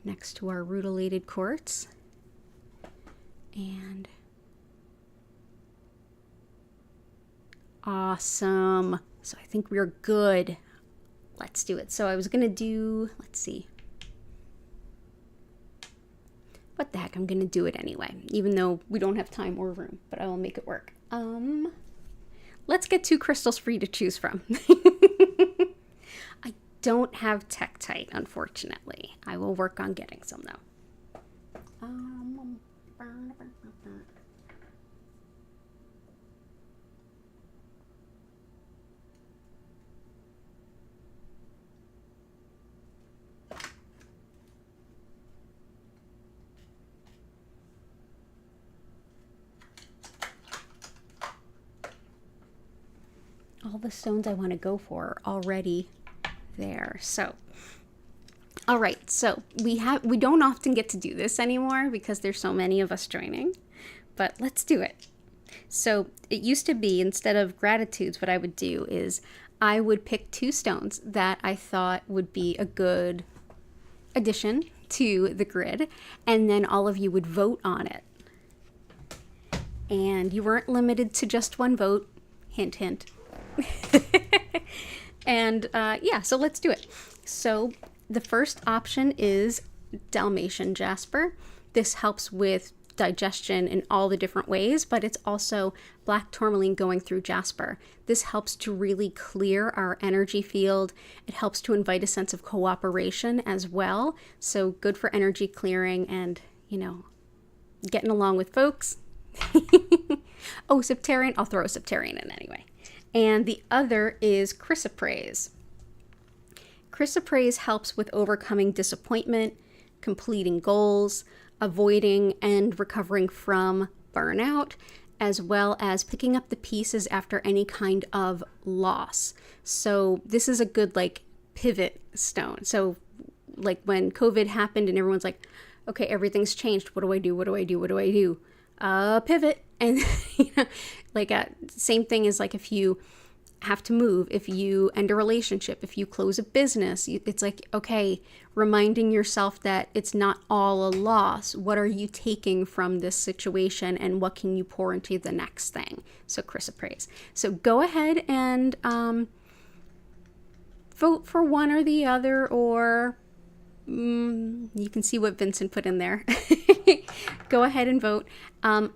next to our rutilated quartz. And awesome. So I think we're good. Let's do it. So I was going to do, let's see. What the heck, I'm going to do it anyway, even though we don't have time or room, but I will make it work. Let's get 2 crystals for you to choose from. I don't have Tektite, unfortunately. I will work on getting some, though. All the stones I want to go for are already there. So All right, so we don't often get to do this anymore because there's so many of us joining, but let's do it. So it used to be, instead of gratitudes, what I would do is I would pick 2 stones that I thought would be a good addition to the grid, and then all of you would vote on it. And you weren't limited to just one vote. Hint, hint. And yeah, so let's do it. So the first option is Dalmatian jasper. This helps with digestion in all the different ways, but it's also black tourmaline going through jasper. This helps to really clear our energy field. It helps to invite a sense of cooperation as well. So good for energy clearing and, getting along with folks. Oh, Septarian, I'll throw a Septarian in anyway. And the other is chrysoprase. Chrysoprase helps with overcoming disappointment, completing goals, avoiding and recovering from burnout, as well as picking up the pieces after any kind of loss. So this is a good pivot stone. So when COVID happened and everyone's like, okay, everything's changed. What do I do? What do I do? What do I do? Pivot. And same thing is if you have to move, if you end a relationship, if you close a business, it's okay, reminding yourself that it's not all a loss. What are you taking from this situation and what can you pour into the next thing? So chrysoprase. So go ahead and vote for one or the other, or you can see what Vincent put in there. Go ahead and vote.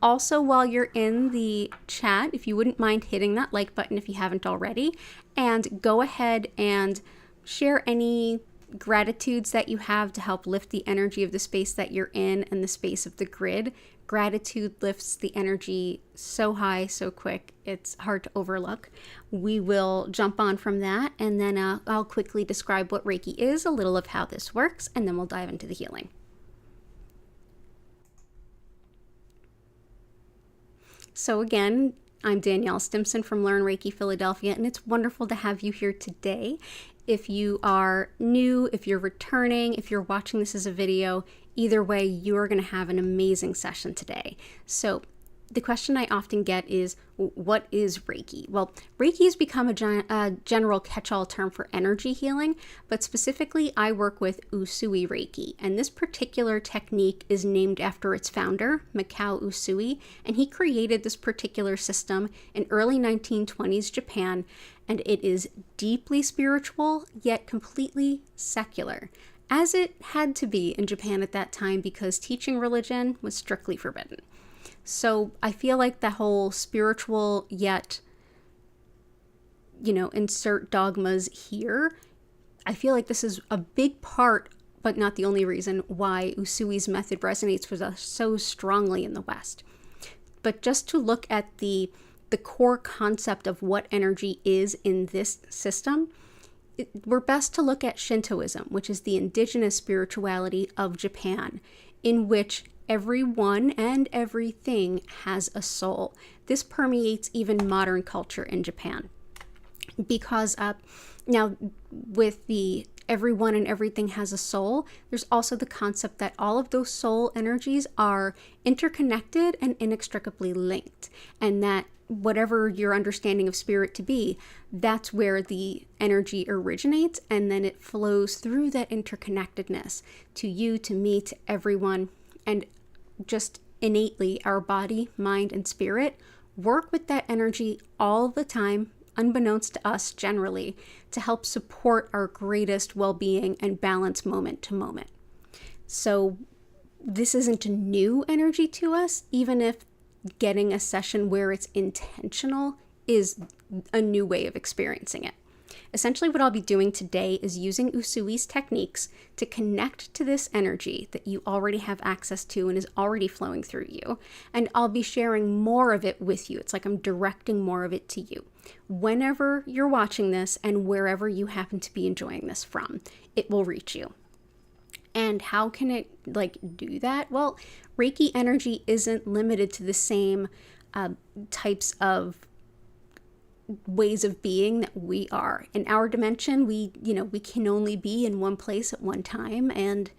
Also, while you're in the chat, if you wouldn't mind hitting that like button if you haven't already, and go ahead and share any gratitudes that you have to help lift the energy of the space that you're in and the space of the grid. Gratitude lifts the energy so high, so quick, it's hard to overlook. We will jump on from that, and then I'll quickly describe what Reiki is, a little of how this works, and then we'll dive into the healing. So again, I'm Danielle Stimpson from Learn Reiki Philadelphia, and it's wonderful to have you here today. If you are new, if you're returning, if you're watching this as a video, either way, you're going to have an amazing session today. So the question I often get is, what is Reiki? Well, Reiki has become a general catch-all term for energy healing, but specifically I work with Usui Reiki, and this particular technique is named after its founder, Mikao Usui, and he created this particular system in early 1920s Japan, and it is deeply spiritual, yet completely secular, as it had to be in Japan at that time because teaching religion was strictly forbidden. So I feel like the whole spiritual yet, insert dogmas here, I feel like this is a big part, but not the only reason, why Usui's method resonates with us so strongly in the West. But just to look at the core concept of what energy is in this system, we're best to look at Shintoism, which is the indigenous spirituality of Japan, in which everyone and everything has a soul. This permeates even modern culture in Japan. Because now with the everyone and everything has a soul, there's also the concept that all of those soul energies are interconnected and inextricably linked. And that whatever your understanding of spirit to be, that's where the energy originates, and then it flows through that interconnectedness to you, to me, to everyone. And just innately, our body, mind, and spirit work with that energy all the time, unbeknownst to us generally, to help support our greatest well-being and balance moment to moment. So this isn't new energy to us, even if getting a session where it's intentional is a new way of experiencing it. Essentially, what I'll be doing today is using Usui's techniques to connect to this energy that you already have access to and is already flowing through you. And I'll be sharing more of it with you. It's like I'm directing more of it to you. Whenever you're watching this and wherever you happen to be enjoying this from, it will reach you. And how can it do that? Well, Reiki energy isn't limited to the same types of ways of being that we are. In our dimension, we can only be in one place at one time, and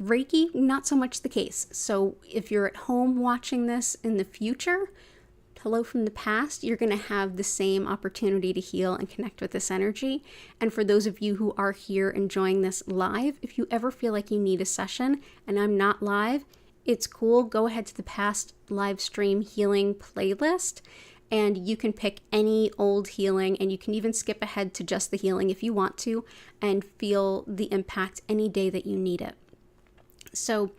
Reiki, not so much the case. So if you're at home watching this in the future, hello from the past, you're going to have the same opportunity to heal and connect with this energy. And for those of you who are here enjoying this live, if you ever feel like you need a session and I'm not live, it's cool. Go ahead to the past live stream healing playlist and you can pick any old healing, and you can even skip ahead to just the healing if you want to, and feel the impact any day that you need it. So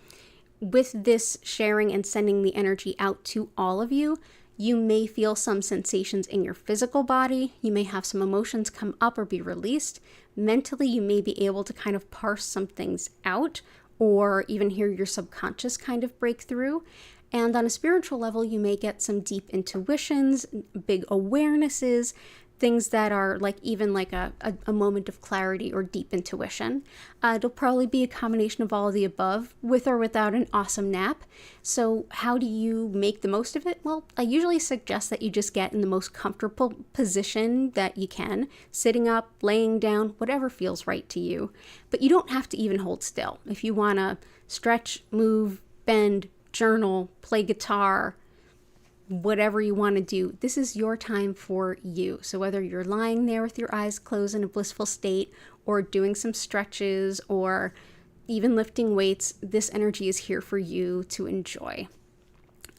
with this sharing and sending the energy out to all of you, you may feel some sensations in your physical body. You may have some emotions come up or be released. Mentally, you may be able to kind of parse some things out, or even hear your subconscious kind of break through. And on a spiritual level, you may get some deep intuitions, big awarenesses, things that are even like a moment of clarity or deep intuition. It'll probably be a combination of all of the above, with or without an awesome nap. So how do you make the most of it? Well, I usually suggest that you just get in the most comfortable position that you can, sitting up, laying down, whatever feels right to you. But you don't have to even hold still. If you want to stretch, move, bend, journal, play guitar, whatever you want to do, this is your time for you. So whether you're lying there with your eyes closed in a blissful state, or doing some stretches, or even lifting weights, this energy is here for you to enjoy.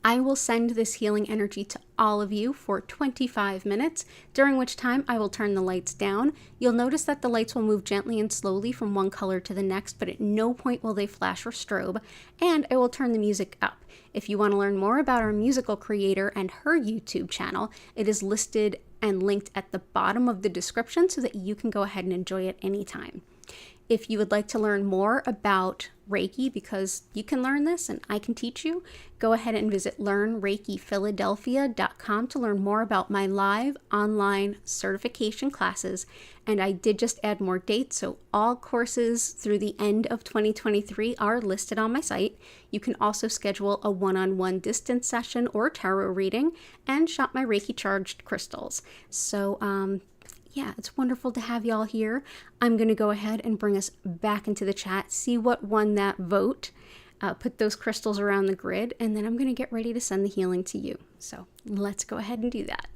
I will send this healing energy to all of you for 25 minutes, during which time I will turn the lights down. You'll notice that the lights will move gently and slowly from one color to the next, but at no point will they flash or strobe, and I will turn the music up. If you want to learn more about our musical creator and her YouTube channel, it is listed and linked at the bottom of the description so that you can go ahead and enjoy it anytime. If you would like to learn more about Reiki, because you can learn this and I can teach you, go ahead and visit learnreikiphiladelphia.com to learn more about my live online certification classes. And I did just add more dates, so all courses through the end of 2023 are listed on my site. You can also schedule a one-on-one distance session or tarot reading and shop my Reiki charged crystals. So yeah, it's wonderful to have y'all here. I'm going to go ahead and bring us back into the chat, see what won that vote, put those crystals around the grid, and then I'm going to get ready to send the healing to you. So let's go ahead and do that.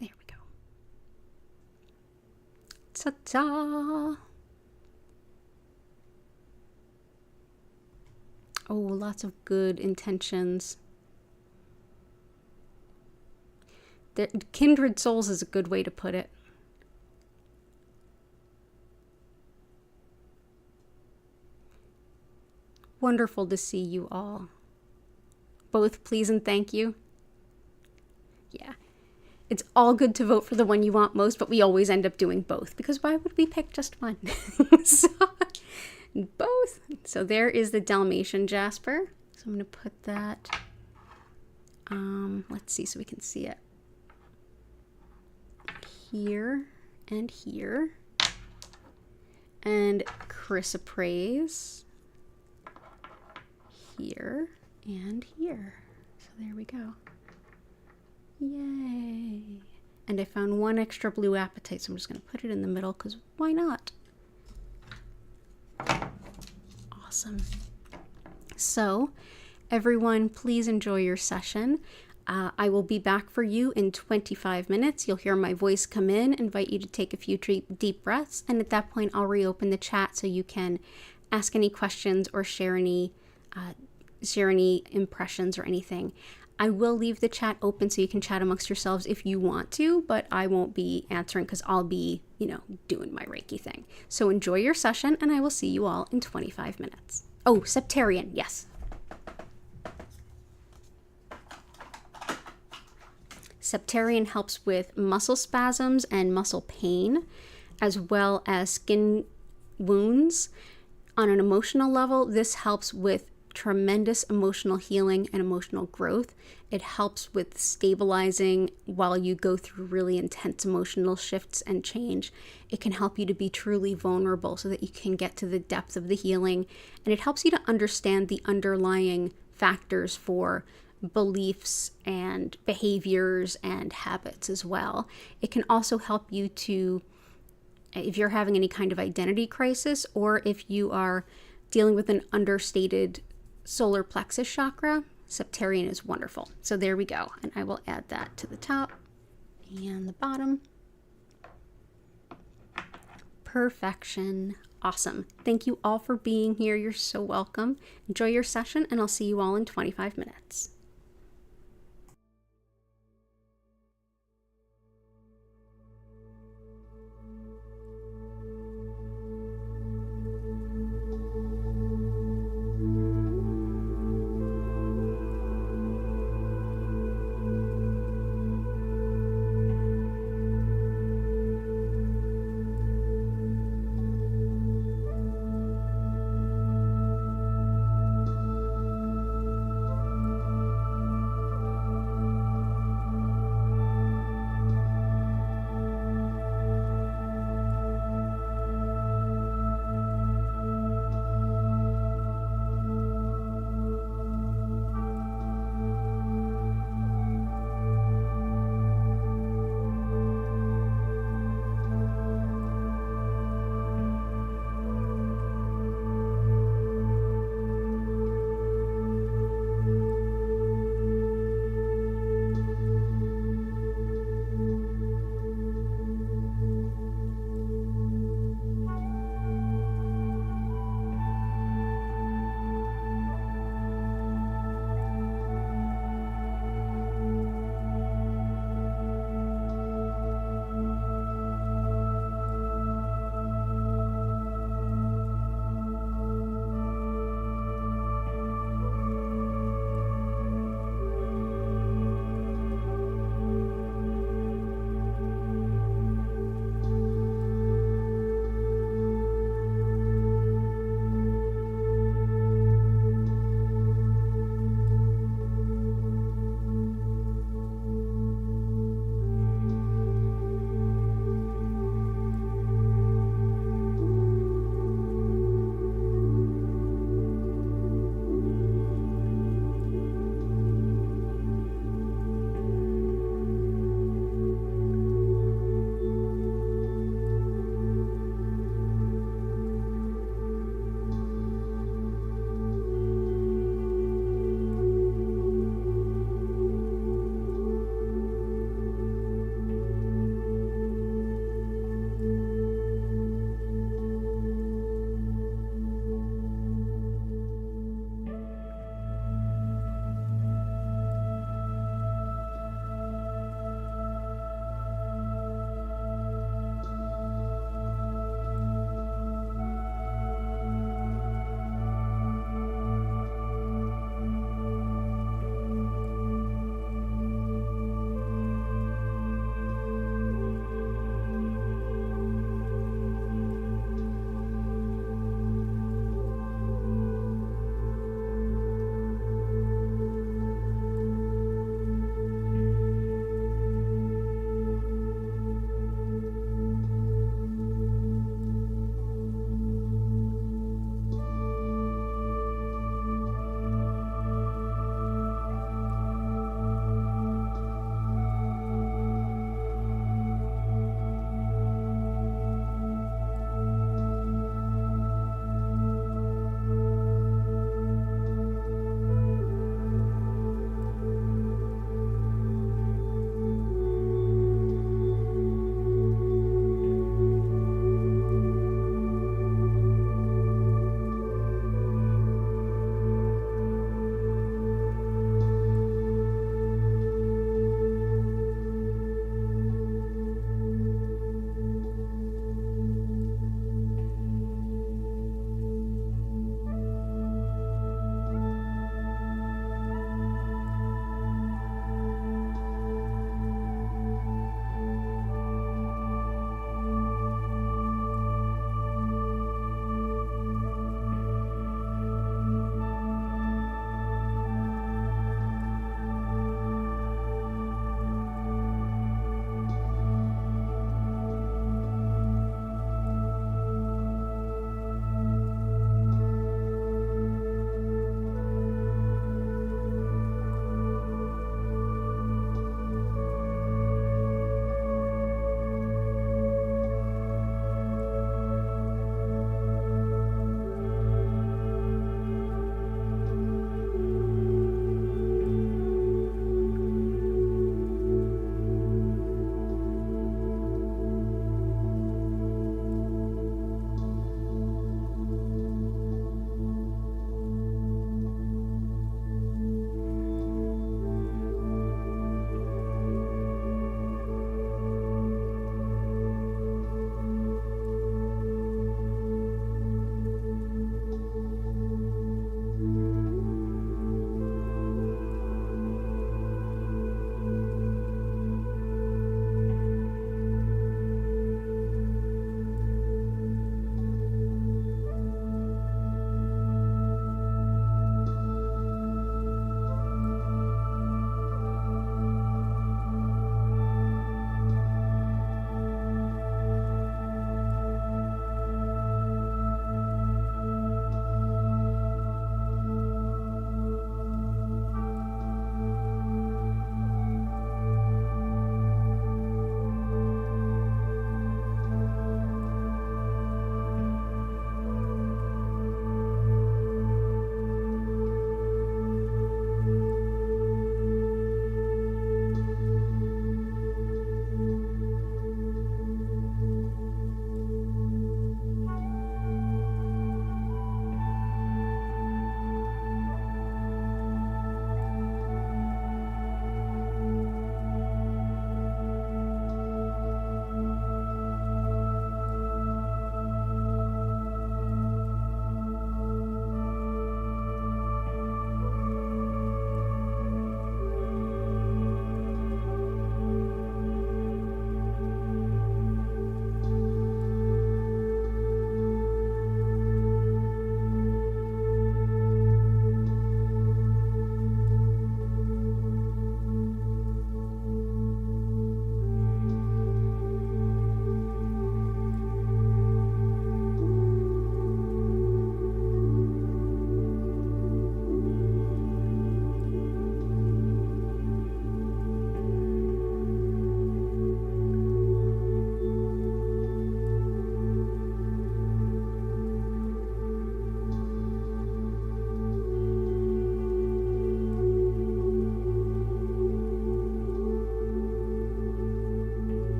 There we go. Ta-da! Oh, lots of good intentions. Kindred souls is a good way to put it. Wonderful to see you all. Both please and thank you. Yeah. It's all good to vote for the one you want most, but we always end up doing both, because why would we pick just one? So, both. So there is the Dalmatian Jasper. So I'm going to put that, let's see so we can see it. Here and here. And chrysoprase. Here and here. So there we go. Yay. And I found one extra blue apatite, so I'm just going to put it in the middle, because why not? Awesome. So, everyone, please enjoy your session. I will be back for you in 25 minutes. You'll hear my voice come in, invite you to take a few deep breaths, and at that point, I'll reopen the chat so you can ask any questions or share any impressions or anything. I will leave the chat open so you can chat amongst yourselves if you want to, but I won't be answering because I'll be, doing my Reiki thing. So enjoy your session, and I will see you all in 25 minutes. Oh, Septarian, yes. Septarian helps with muscle spasms and muscle pain, as well as skin wounds. On an emotional level, this helps with tremendous emotional healing and emotional growth. It helps with stabilizing while you go through really intense emotional shifts and change. It can help you to be truly vulnerable so that you can get to the depth of the healing. And it helps you to understand the underlying factors for beliefs and behaviors and habits as well. It can also help you to, if you're having any kind of identity crisis, or if you are dealing with an understated solar plexus chakra, Septarian is wonderful. So there we go. And I will add that to the top and the bottom. Perfection. Awesome. Thank you all for being here. You're so welcome. Enjoy your session, and I'll see you all in 25 minutes.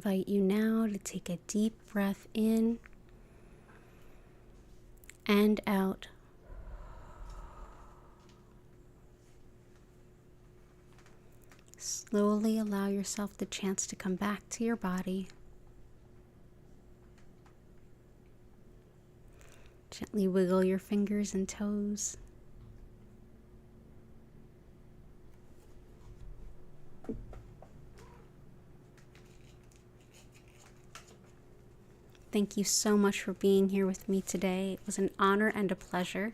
invite you now to take a deep breath in and out. Slowly allow yourself the chance to come back to your body. Gently wiggle your fingers and toes. Thank you so much for being here with me today. It was an honor and a pleasure.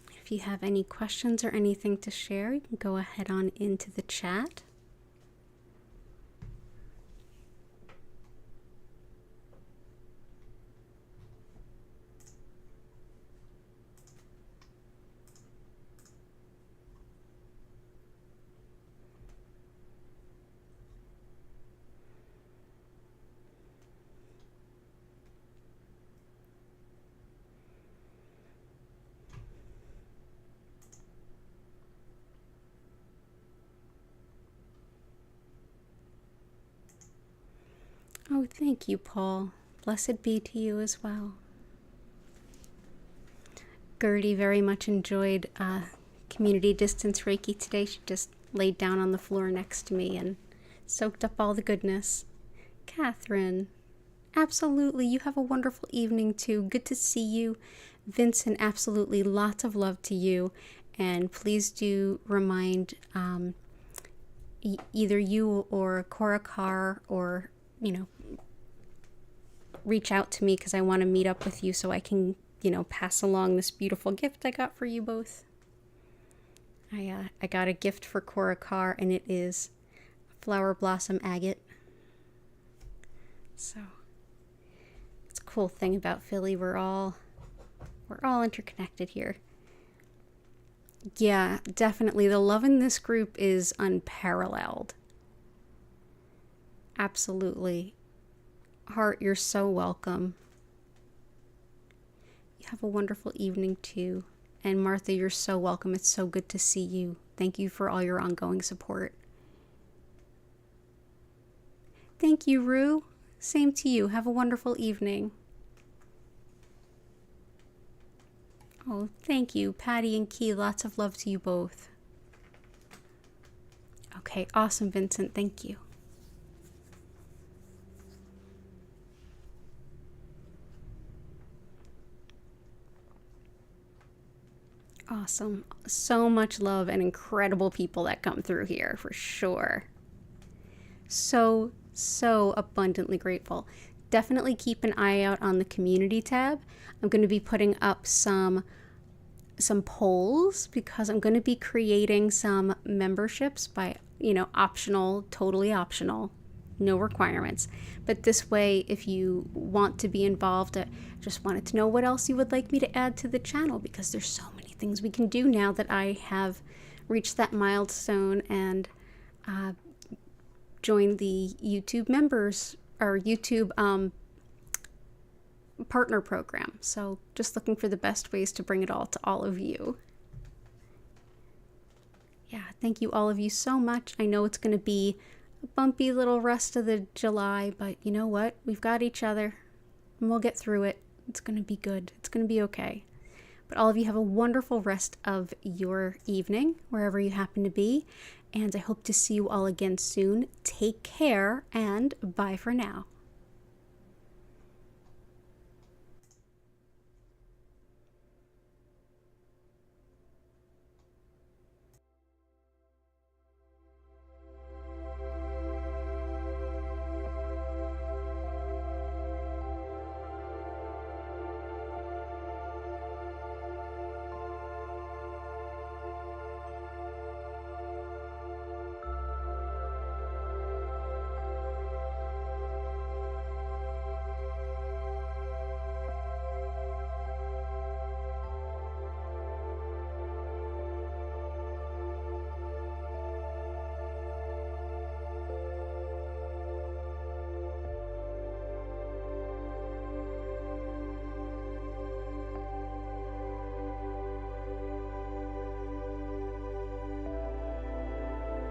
If you have any questions or anything to share, you can go ahead on into the chat. Oh, thank you, Paul. Blessed be to you as well. Gertie very much enjoyed community distance Reiki today. She just laid down on the floor next to me and soaked up all the goodness. Catherine, absolutely. You have a wonderful evening too. Good to see you. Vincent, absolutely. Lots of love to you. And please do remind either you or Cora Carr or, reach out to me because I want to meet up with you so I can, pass along this beautiful gift I got for you both. I got a gift for Cora Carr, and it is flower blossom agate. So it's a cool thing about Philly. We're all interconnected here. Yeah, definitely. The love in this group is unparalleled. Absolutely. Heart, you're so welcome. You have a wonderful evening too. And Martha, you're so welcome. It's so good to see you. Thank you for all your ongoing support. Thank you, Rue. Same to you. Have a wonderful evening. Oh, thank you, Patty and Key. Lots of love to you both. Okay, awesome, Vincent. Thank you. Awesome. So much love and incredible people that come through here for sure. So abundantly grateful. Definitely keep an eye out on the community tab. I'm going to be putting up some polls because I'm going to be creating some memberships by, optional, totally optional, no requirements. But this way, if you want to be involved, I just wanted to know what else you would like me to add to the channel because there's so many things we can do now that I have reached that milestone and joined the YouTube members or YouTube partner program. So just looking for the best ways to bring it all to all of you. Yeah, thank you all of you so much. I know it's going to be a bumpy little rest of the July, but you know what? We've got each other and we'll get through it. It's going to be good. It's going to be okay. But all of you have a wonderful rest of your evening, wherever you happen to be. And I hope to see you all again soon. Take care and bye for now.